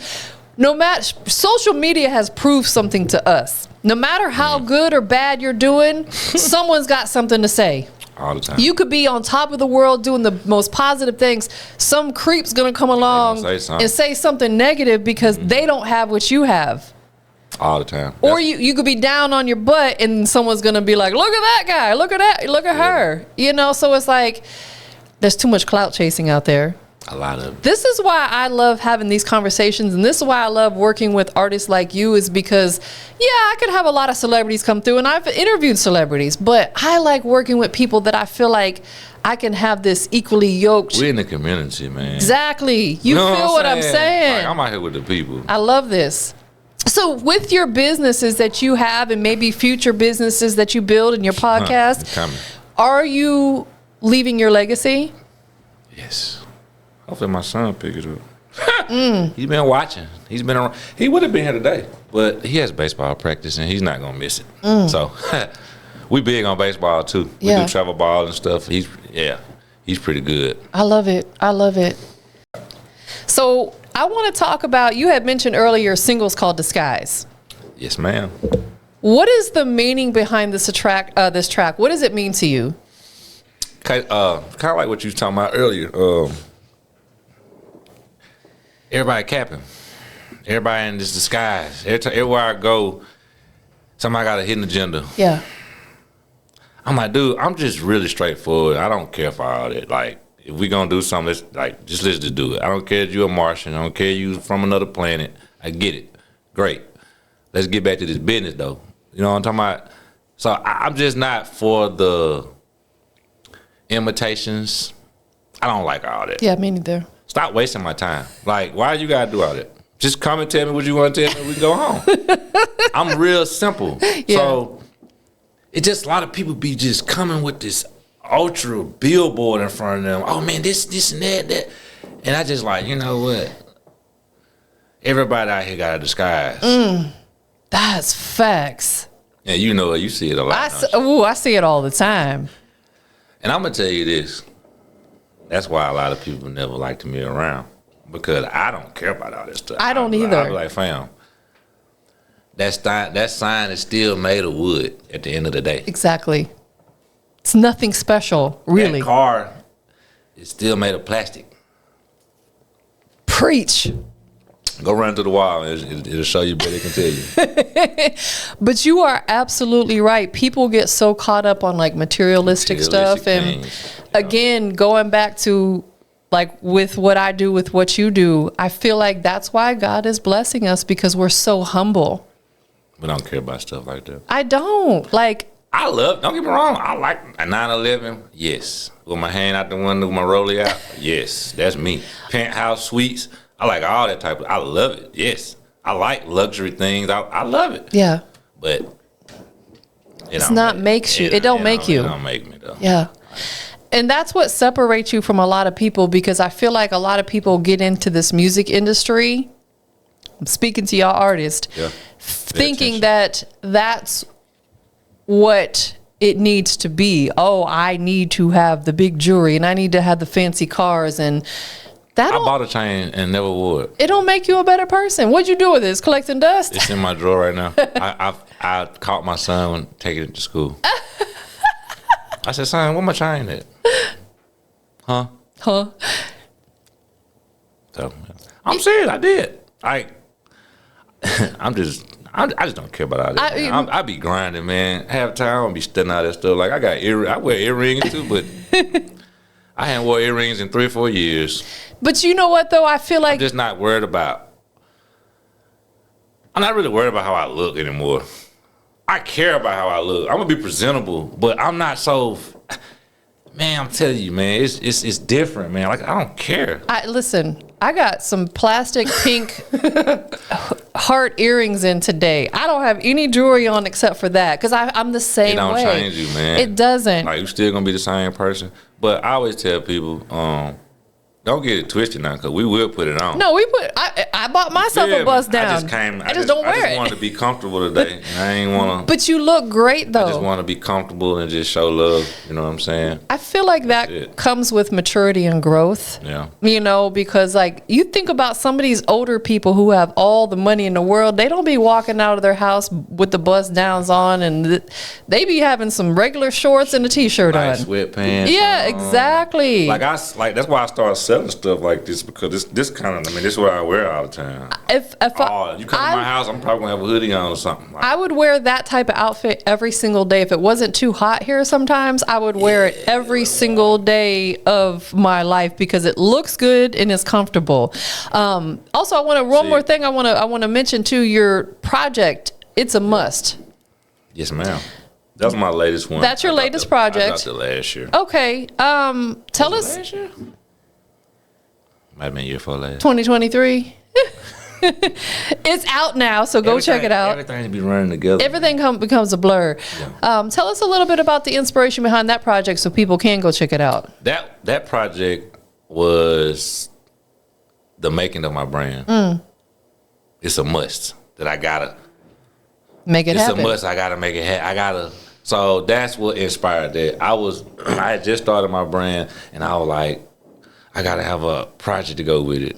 social media has proved something to us. No matter how good or bad you're doing, someone's got something to say. All the time. You could be on top of the world doing the most positive things. Some creep's gonna come along and say something negative because they don't have what you have. All the time. Or you could be down on your butt and someone's gonna be like, look at that guy, look at that, look at her. You know, so it's like there's too much clout chasing out there. A lot of. This is why I love having these conversations, and this is why I love working with artists like you, is because, yeah, I could have a lot of celebrities come through, and I've interviewed celebrities, but I like working with people that I feel like I can have this equally yoked. We're in the community, man. Exactly. You feel what I'm saying? Like, I'm out here with the people. I love this. So with your businesses that you have and maybe future businesses that you build in your podcast, are you leaving your legacy? Yes. Hopefully my son pick it up. He's been watching. He's been around. He would have been here today, but he has baseball practice and he's not going to miss it. So we big on baseball too. We do travel ball and stuff. He's pretty good. I love it. I love it. So I want to talk about, you had mentioned earlier singles called Disguise. Yes, ma'am. What is the meaning behind this track? What does it mean to you? Kind of like what you was talking about earlier. Everybody capping. Everybody in this disguise. Everywhere I go, somebody got a hidden agenda. Yeah. I'm like, dude, I'm just really straightforward. I don't care for all that. Like, if we gonna do something, let's just do it. I don't care if you're a Martian. I don't care if you from another planet. I get it. Great. Let's get back to this business, though. You know what I'm talking about? So I'm just not for the imitations. I don't like all that. Yeah, me neither. Stop wasting my time. Like, why you gotta do all that? Just come and tell me what you want to tell me. We can go home. I'm real simple. Yeah. So it's just a lot of people be just coming with this ultra billboard in front of them. Oh man, this and that. And I just like, you know what? Everybody out here got a disguise. That's facts. And you know it. You see it a lot. I see it all the time. And I'm gonna tell you this. That's why a lot of people never liked me around, because I don't care about all this stuff. I don't either. I'll be like, fam, that sign is still made of wood at the end of the day. Exactly. It's nothing special, really. That car is still made of plastic. Preach. Go run to the wall. It'll show you better, it can tell you. But you are absolutely right. People get so caught up on like materialistic stuff. And again, going back to like with what I do, with what you do, I feel like that's why God is blessing us, because we're so humble. We don't care about stuff like that. I don't. Like, don't get me wrong, I like a 911, yes. With my hand out the window, with my rollie out, yes, that's me. Penthouse suites, I like all that type of, I love it, yes. I like luxury things, I love it. Yeah. But it don't make you. It don't make me though. Yeah. And that's what separates you from a lot of people, because I feel like a lot of people get into this music industry, I'm speaking to y'all artists, thinking that that's what it needs to be. Oh, I need to have the big jewelry and I need to have the fancy cars, and that I bought a chain and never wore it. It don't make you a better person. What'd you do with this? Collecting dust? It's in my drawer right now. I caught my son when taking it to school. I said, son, where my chain at? Huh? So I'm serious. I did. I just don't care about all that. I be grinding, man. Half the time I be studying all that stuff. Like I wear earrings too, but I hadn't wore earrings in 3 or 4 years. But you know what though? I feel like I'm just not worried about. I'm not really worried about how I look anymore. I care about how I look. I'm gonna be presentable, but I'm not so. Man, I'm telling you, man, it's different, man. Like, I don't care. Listen, I got some plastic pink heart earrings in today. I don't have any jewelry on except for that because I'm the same It don't way. change you, man. It doesn't. Like, you still gonna be the same person. But I always tell people, don't get it twisted now, because we will put it on. No, I bought myself a bust down. I just don't wear it. I just wanted to be comfortable today. And I ain't want to. But you look great, though. I just want to be comfortable and just show love. You know what I'm saying? I feel like that comes with maturity and growth. Yeah. You know, because like you think about some of these older people who have all the money in the world, they don't be walking out of their house with the bust downs on, and they be having some regular shorts and a t-shirt on. Sweatpants. Yeah, exactly. Like that's why I started selling stuff like this, because this kind of, this is what I wear all the time. If you come to my house, I'm probably gonna have a hoodie on or something. I would wear that type of outfit every single day. If it wasn't too hot here sometimes, I would wear it every single day of my life because it looks good and it's comfortable. Also, I want one more thing I want to mention too, your project. It's a must. Yes, ma'am. That's my latest one. That's your latest project. I got the last year. Okay. Tell us. Last year? Might have been year before last. 2023. It's out now, so go check it out. Everything be running together. Everything becomes a blur. Yeah. Tell us a little bit about the inspiration behind that project so people can go check it out. That project was the making of my brand. It's a must that I gotta make it happen. It's a must. I gotta make it happen. So that's what inspired that. I had just started my brand, and I was like, I gotta have a project to go with it.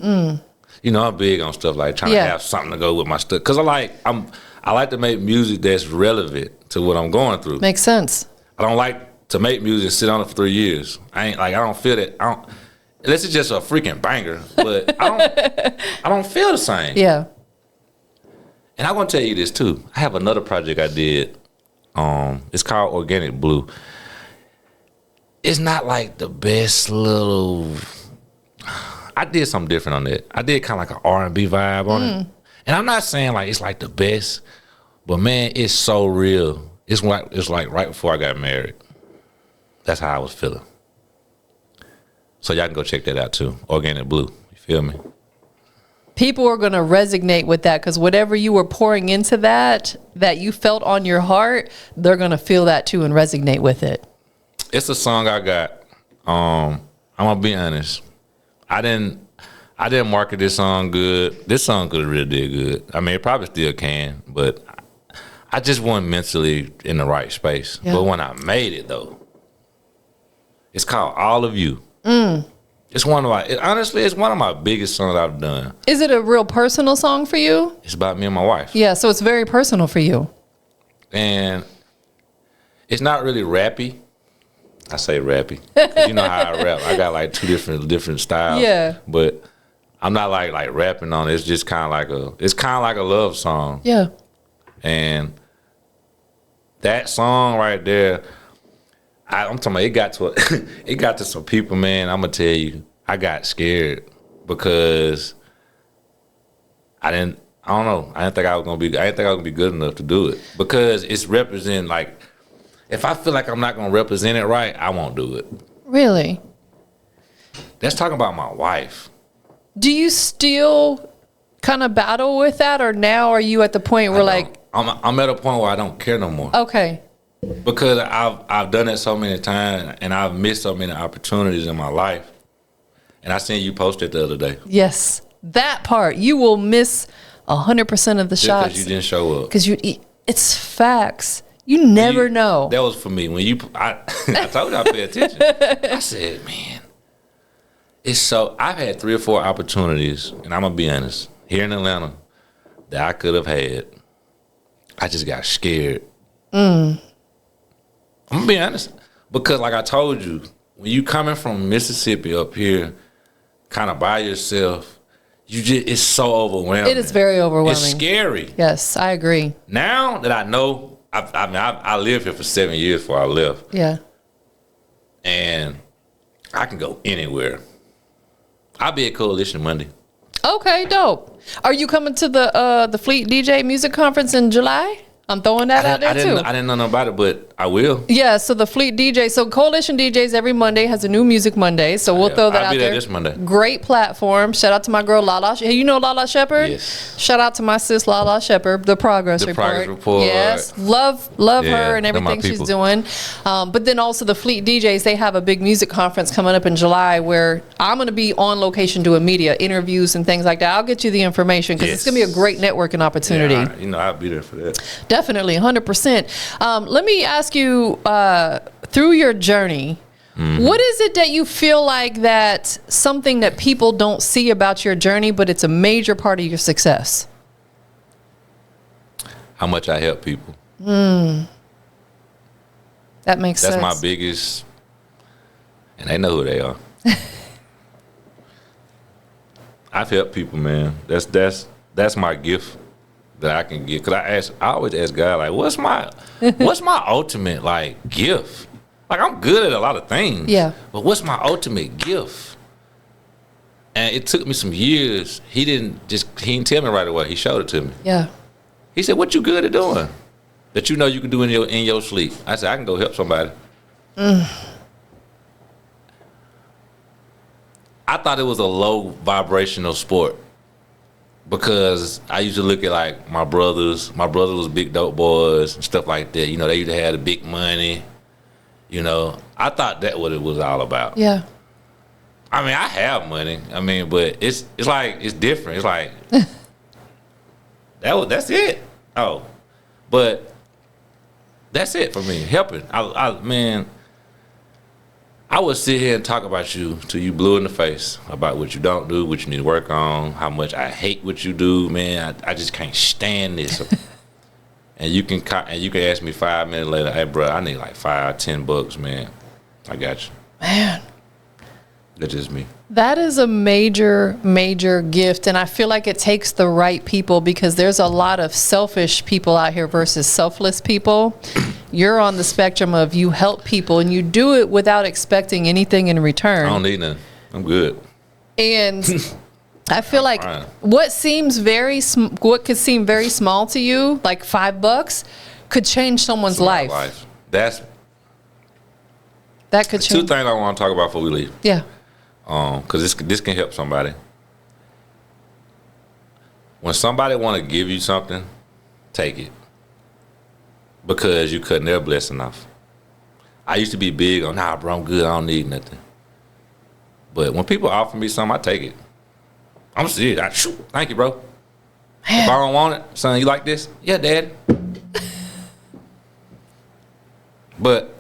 You know, I'm big on stuff like trying to have something to go with my stuff, because I like to make music that's relevant to what I'm going through. Makes sense. I don't like to make music and sit on it for 3 years. I don't feel that. Unless it's just a freaking banger, but I don't feel the same. Yeah. And I'm gonna tell you this too. I have another project I did. It's called Organic Blue. It's not like the best little. I did something different on that. I did kind of like an R&B vibe on it. And I'm not saying like it's like the best, but man, it's so real. It's like right before I got married. That's how I was feeling. So y'all can go check that out too. Organic Blue. You feel me? People are going to resonate with that because whatever you were pouring into that you felt on your heart, they're going to feel that too and resonate with it. It's a song I got. I'm gonna be honest. I didn't market this song good. This song could have really did good. I mean, it probably still can, but I just wasn't mentally in the right space. Yeah. But when I made it though, it's called All of You. It's honestly, it's one of my biggest songs I've done. Is it a real personal song for you? It's about me and my wife. Yeah, so it's very personal for you. And it's not really rappy. I say rappy, 'cause you know how I rap. I got like two different styles. Yeah. But I'm not like rapping on it. It's just kind of like a love song. Yeah. And that song right there, I'm talking about, it got to some people, man. I'm gonna tell you, I got scared because I don't know. I didn't think I was gonna be good enough to do it, because it's representing like. If I feel like I'm not going to represent it right, I won't do it. Really? That's talking about my wife. Do you still kind of battle with that, or now are you at the point where I'm at a point where I don't care no more. Okay. Because I've done it so many times, and I've missed so many opportunities in my life. And I seen you post it the other day. Yes. That part. You will miss 100% of the shots. Because you didn't show up. Because it's facts. You never know. That was for me. I told you I pay attention. I said, man, I've had 3 or 4 opportunities, and I'm going to be honest, here in Atlanta, that I could have had. I just got scared. I'm going to be honest. Because like I told you, when you coming from Mississippi up here, kind of by yourself, it's so overwhelming. It is very overwhelming. It's scary. Yes, I agree. Now that I know, I lived here for 7 years before I left. Yeah. And I can go anywhere. I'll be at Coalition Monday. Okay, dope. Are you coming to the Fleet DJ Music Conference in July? I'm throwing that out there too. I didn't know nothing about it, but I will. Yeah, so the Fleet DJ. So Coalition DJs every Monday has a new Music Monday. So we'll throw that I'll out be there. this Monday. Great platform. Shout out to my girl Lala. Hey, you know Lala Shepherd? Yes. Shout out to my sis Lala Shepherd. The Progress The Report. Progress Report. Yes, love Yeah, her and they're my everything she's people. doing. But then also the Fleet DJs. They have a big music conference coming up in July where I'm going to be on location doing media interviews and things like that. I'll get you the information because it's Yes. going to be a great networking opportunity. Yeah, I'll be there for that. Definitely, 100%. Let me ask you, through your journey, what is it that you feel like that something that people don't see about your journey, but it's a major part of your success? How much I help people. That makes That's sense. my biggest, and they know who they are. I've helped people, man. That's my gift that I can give. Cause I always ask God, like, what's my ultimate like gift? Like, I'm good at a lot of things. Yeah. But what's my ultimate gift? And it took me some years. He didn't tell me right away. He showed it to me. Yeah. He said, "What you good at doing? That you know you can do in your sleep?" I said, "I can go help somebody." I thought it was a low vibrational sport because I used to look at like my brothers. My brother was big dope boys and stuff like that. You know, they used to have the big money. You know, I thought that what it was all about. Yeah. I mean, I have money. I mean, but it's like it's different. It's like that's it. Oh, but that's it for me. Helping. I would sit here and talk about you till you blue in the face about what you don't do, what you need to work on, how much I hate what you do, man. I just can't stand this. And you can ask me 5 minutes later, hey, bro, I need like $5-10, man. I got you. Man. That's just me. That is a major, major gift. And I feel like it takes the right people because there's a lot of selfish people out here versus selfless people. You're on the spectrum of you help people and you do it without expecting anything in return. I don't need nothing. I'm good. And I feel like fine. what could seem very small to you, like $5, could change someone's life. That That could two change. things I want to talk about before we leave. Yeah. Because this can help somebody. When somebody want to give you something, take it. Because you couldn't never bless enough. I used to be big on, nah, bro, I'm good, I don't need nothing. But when people offer me something, I take it. I'm serious. Thank you, bro. Man. If I don't want it, son, you like this? Yeah, Dad. But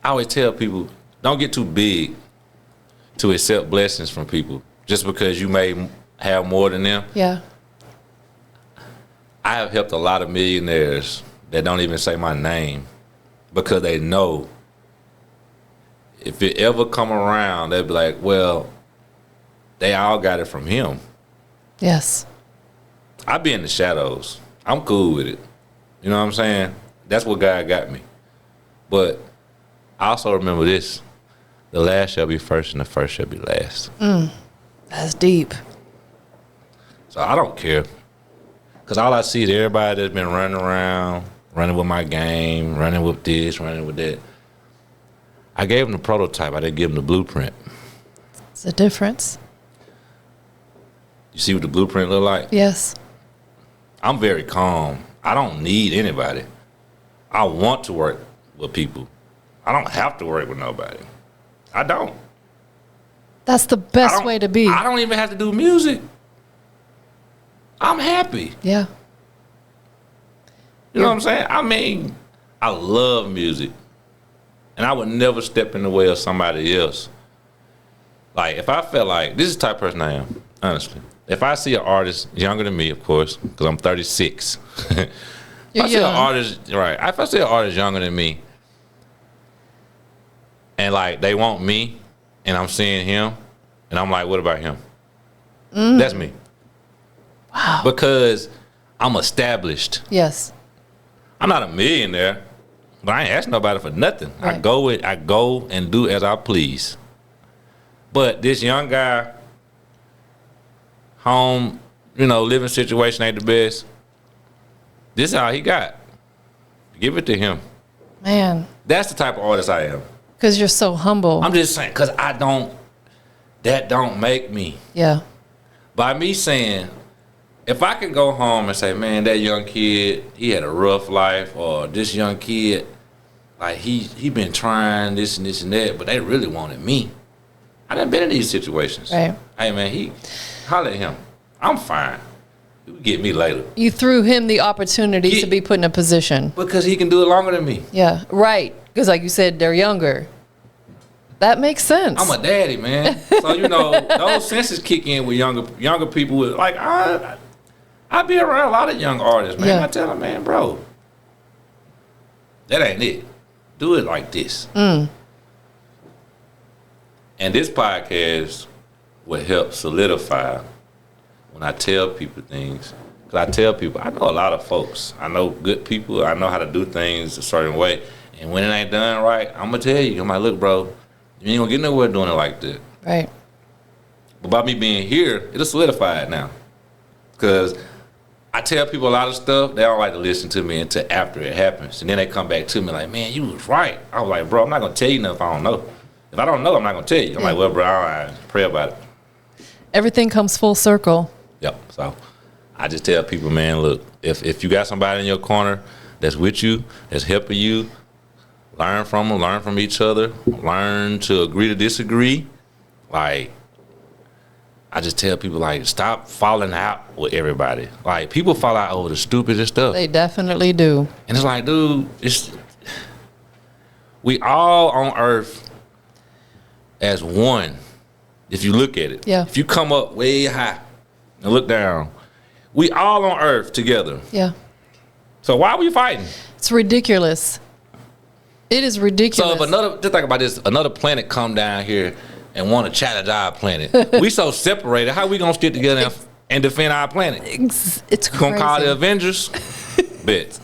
I always tell people, don't get too big to accept blessings from people just because you may have more than them. Yeah. I have helped a lot of millionaires that don't even say my name because they know if it ever come around, they'll be like, well, they all got it from him. Yes. I be in the shadows. I'm cool with it. You know what I'm saying? That's what God got me. But I also remember this. The last shall be first and the first shall be last. That's deep. So I don't care. Because all I see is everybody that's been running around, running with my game, running with this, running with that. I gave them the prototype. I didn't give them the blueprint. It's a difference. You see what the blueprint look like? Yes. I'm very calm. I don't need anybody. I want to work with people. I don't have to work with nobody. I don't. That's the best way to be. I don't even have to do music. I'm happy. Yeah. You know what I'm saying? I mean, I love music. And I would never step in the way of somebody else. Like, if I felt like, this is the type of person I am, honestly. If I see an artist younger than me, of course, because I'm 36. You're If I see an young. artist, right, if I see an artist younger than me, and like they want me, and I'm seeing him, and I'm like, what about him? That's me. Wow. Because I'm established. Yes. I'm not a millionaire, but I ain't asking nobody for nothing. Right. I go and do as I please. But this young guy, home, living situation ain't the best. This is how he got. Give it to him. Man, That's the type of artist I am. because you're so humble. I'm just saying, because that don't make me. Yeah. By me saying, if I can go home and say, man, that young kid, he had a rough life, or this young kid, like he been trying this and this and that, but they really wanted me. I done been in these situations. Right. Hey man, holler at him. I'm fine. You can get me later. You threw him the opportunity to be put in a position. Because he can do it longer than me. Yeah, right. Because like you said, they're younger. That makes sense. I'm a daddy, man. So those senses kick in with younger people. With like I be around a lot of young artists, man. Yeah. I tell them, man, bro, that ain't it. Do it like this. And this podcast will help solidify when I tell people things. Because I tell people, I know a lot of folks. I know good people. I know how to do things a certain way. And when it ain't done right, I'm going to tell you. I'm like, look, bro, you ain't going to get nowhere doing it like that. Right. But by me being here, it'll solidify it now. Because I tell people a lot of stuff, they don't like to listen to me until after it happens. And then they come back to me like, man, you was right. I was like, bro, I'm not going to tell you nothing if I don't know. If I don't know, I'm not going to tell you. I'm like, well, bro, all right, pray about it. Everything comes full circle. Yep. So I just tell people, man, look, if you got somebody in your corner that's with you, that's helping you, learn from them, learn from each other, learn to agree to disagree. Like, I just tell people, like, stop falling out with everybody. Like, people fall out over the stupidest stuff. They definitely do. And it's like, dude, we all on earth as one, if you look at it. Yeah. If you come up way high and look down, we all on earth together. Yeah. So why are we fighting? It's ridiculous. It is ridiculous. So if just think about this, another planet come down here and want to challenge our planet. We so separated, how we gonna stick together and defend our planet? It's crazy. Gonna call the Avengers? Bet.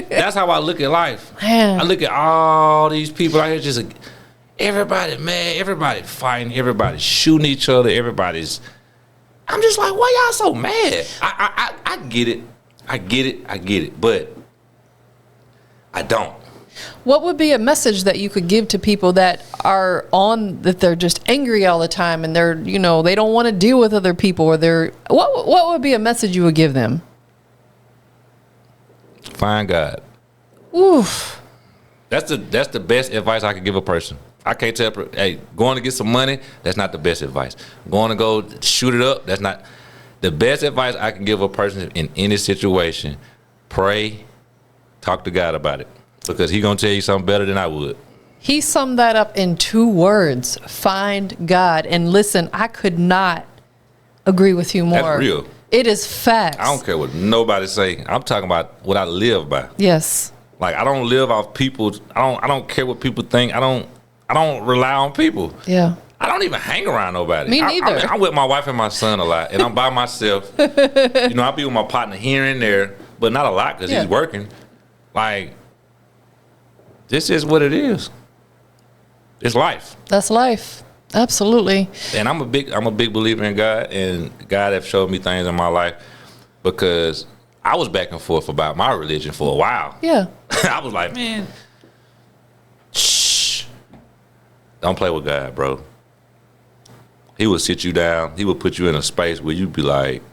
That's how I look at life. Man. I look at all these people out here, just everybody mad, everybody fighting, everybody shooting each other, I'm just like, why y'all so mad? I get it. I get it, but I don't. What would be a message that you could give to people that they're just angry all the time and they're, they don't want to deal with other people, or what would be a message you would give them? Find God. Oof. That's the best advice I could give a person. I can't tell, hey, going to get some money, that's not the best advice. Going to go shoot it up, that's not. The best advice I can give a person in any situation, pray, talk to God about it. Because He's going to tell you something better than I would. He summed that up in 2 words: find God. And listen, I could not agree with you more. That's real. It is facts. I don't care what nobody say. I'm talking about what I live by. Yes. Like, I don't live off people. I don't care what people think. I don't rely on people. Yeah. I don't even hang around nobody. Me neither. I'm with my wife and my son a lot, and I'm by myself. I be with my partner here and there, but not a lot because he's working. Like, this is what it is. It's life. That's life. Absolutely. And I'm a big believer in God, and God have showed me things in my life because I was back and forth about my religion for a while. Yeah. I was like, man, shh, don't play with God, bro. He will sit you down. He will put you in a space where you be like,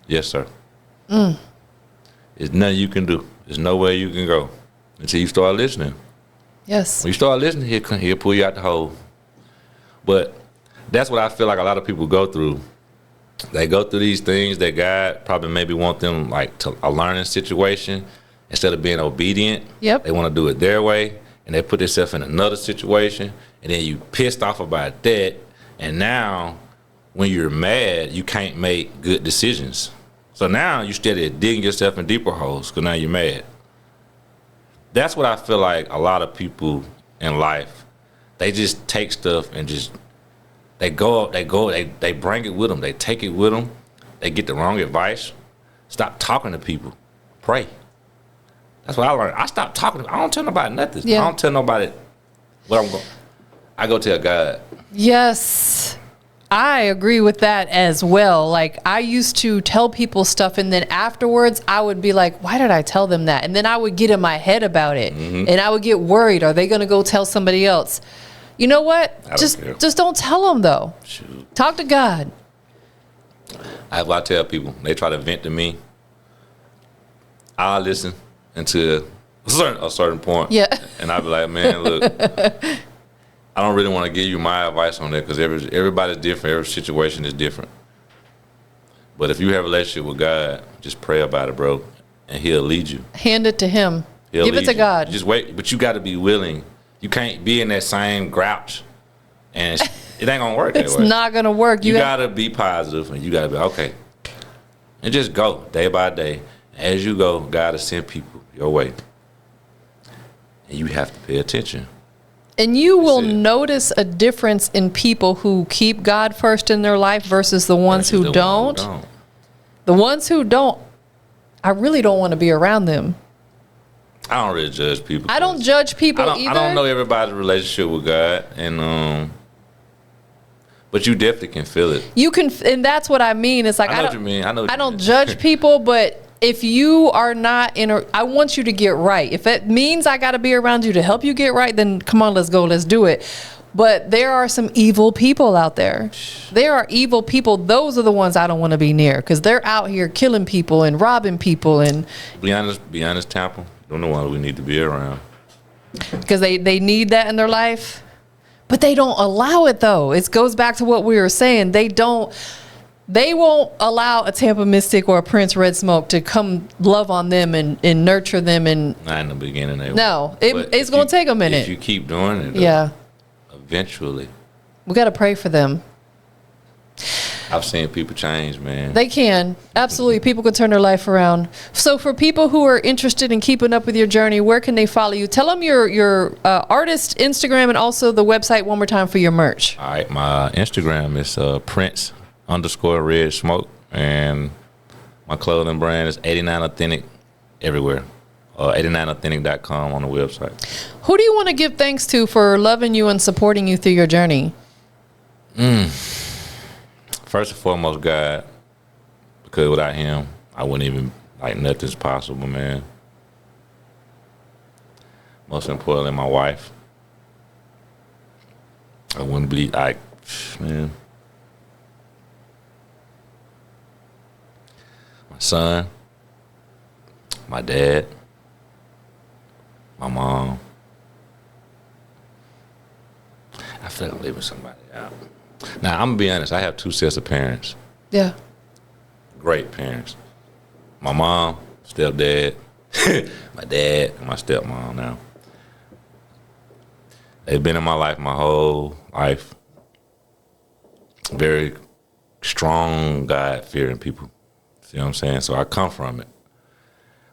yes, sir. There's nothing you can do. There's nowhere you can go until you start listening. Yes. When you start listening, he'll pull you out the hole. But that's what I feel like a lot of people go through. They go through these things that God probably maybe want them like to a learning situation instead of being obedient. Yep. They want to do it their way, and they put themselves in another situation, and then you pissed off about that. And now, when you're mad, you can't make good decisions. So now you steady digging yourself in deeper holes because now you're mad. That's what I feel like a lot of people in life, they just take stuff and just, they bring it with them. They take it with them. They get the wrong advice. Stop talking to people. Pray. That's what I learned. I stopped talking. I don't tell nobody nothing. Yeah. I don't tell nobody what I'm going. I go tell God. Yes. I agree with that as well. Like, I used to tell people stuff, and then afterwards I would be like, why did I tell them that? And then I would get in my head about it, and I would get worried. Are they going to go tell somebody else? You know what? Just don't tell them, though. Shoot. Talk to God. I tell people, they try to vent to me, I'll listen until a certain point. Yeah. And I'll be like, man, look, I don't really want to give you my advice on that because everybody's different. Every situation is different. But if you have a relationship with God, just pray about it, bro, and He'll lead you. Hand it to Him. Give it to God. Just wait, but you got to be willing. You can't be in that same grouch, and it ain't gonna work that way. It's not gonna work. You got to be positive, and you got to be okay, and just go day by day. As you go, God will send people your way, and you have to pay attention. And you will notice a difference in people who keep God first in their life versus the ones who don't. The ones who don't, I really don't want to be around them. I don't really judge people. I don't judge people either. I don't know everybody's relationship with God, and but you definitely can feel it. You can, and that's what I mean. It's like I know what you mean. I don't judge people, but if you are not I want you to get right. If it means I got to be around you to help you get right, then come on, let's go, let's do it. But there are some evil people out there. There are evil people. Those are the ones I don't want to be near because they're out here killing people and robbing people. And be honest, Tampa, they're the ones we need to be around because they need that in their life, but they don't allow it though. It goes back to what we were saying. They won't allow a TampaMystic or a Prince Redsmoke to come love on them and nurture them. And not in the beginning. It's going to take a minute. If you keep doing it, yeah, eventually. We got to pray for them. I've seen people change, man. They can. Absolutely. People can turn their life around. So for people who are interested in keeping up with your journey, where can they follow you? Tell them your artist Instagram and also the website one more time for your merch. All right. My Instagram is Prince_Redsmoke, and my clothing brand is 89 Authentic everywhere. 89authentic.com on the website. Who do you want to give thanks to for loving you and supporting you through your journey? First and foremost, God, because without Him, I wouldn't even, nothing's possible, man. Most importantly, my wife. I wouldn't believe, man. My son, my dad, my mom. I feel like I'm leaving somebody out. Now, I'm going to be honest. I have two sets of parents. Yeah. Great parents. My mom, stepdad, my dad, and my stepmom now. They've been in my life my whole life. Very strong, God-fearing people. See what I'm saying? So I come from it.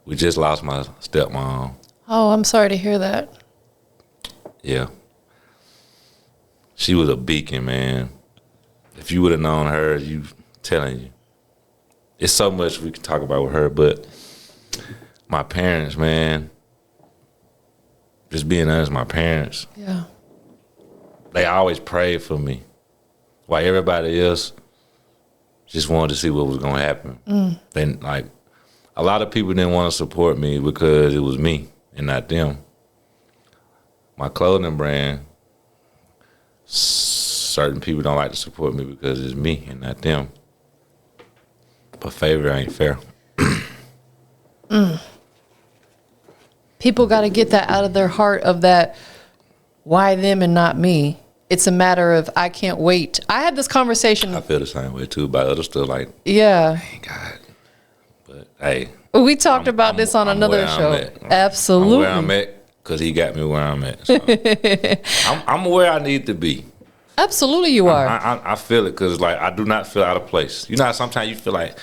We just lost my stepmom. Oh, I'm sorry to hear that. Yeah. She was a beacon, man. If you would have known her, telling you. It's so much we can talk about with her, but my parents, man, just being honest, my parents. Yeah. They always prayed for me. While everybody else just wanted to see what was going to happen. Then, a lot of people didn't want to support me because it was me and not them. My clothing brand, certain people don't like to support me because it's me and not them. But favor ain't fair. People got to get that out of their heart of that, why them and not me? It's a matter of, I can't wait. I had this conversation. I feel the same way too about other stuff yeah. Thank God. But hey. We talked about this on another show. Absolutely. I'm where I'm at because he got me where I'm at. So. I'm where I need to be. Absolutely you are. I feel it because I do not feel out of place. You know how sometimes you feel like,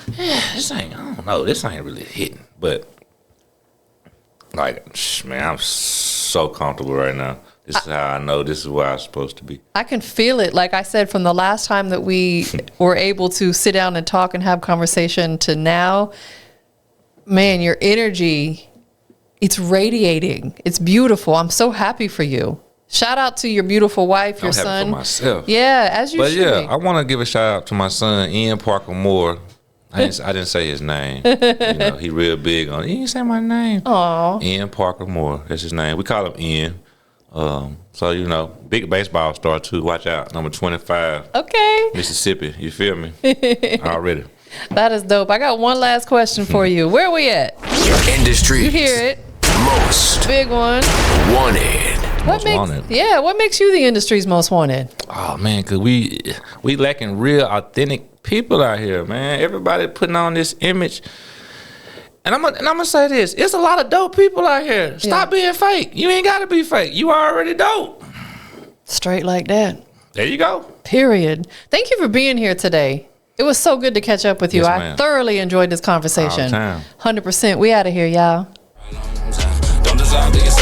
this ain't, I don't know, this ain't really hitting. But man, I'm so comfortable right now. This is how I know this is where I'm supposed to be. I can feel it. Like I said, from the last time that we were able to sit down and talk and have conversation to now, man, your energy, it's radiating. It's beautiful. I'm so happy for you. Shout out to your beautiful wife, your I'm happy son. for myself. Yeah, as you But should. yeah, I want to give a shout out to my son, Ian Parker Moore. I didn't say his name. You know, he real big on. He didn't say my name. Aw. Ian Parker Moore. That's his name. We call him Ian. So you know, big baseball star too. Watch out, number 25, Okay. Mississippi. You feel me? Already. That is dope. I got one last question for you. Where we at? Industries. You hear it. Most Big one. wanted. Most wanted. Yeah, what makes you the industry's most wanted? Oh man, cause we lacking real authentic people out here, man. Everybody putting on this image. And I'm gonna say this: it's a lot of dope people out here. Stop being fake. You ain't gotta be fake. You already dope. Straight like that. There you go. Period. Thank you for being here today. It was so good to catch up with you. Yes, I ma'am. thoroughly enjoyed this conversation. All the time. 100%. We out of here, y'all. Don't desire to get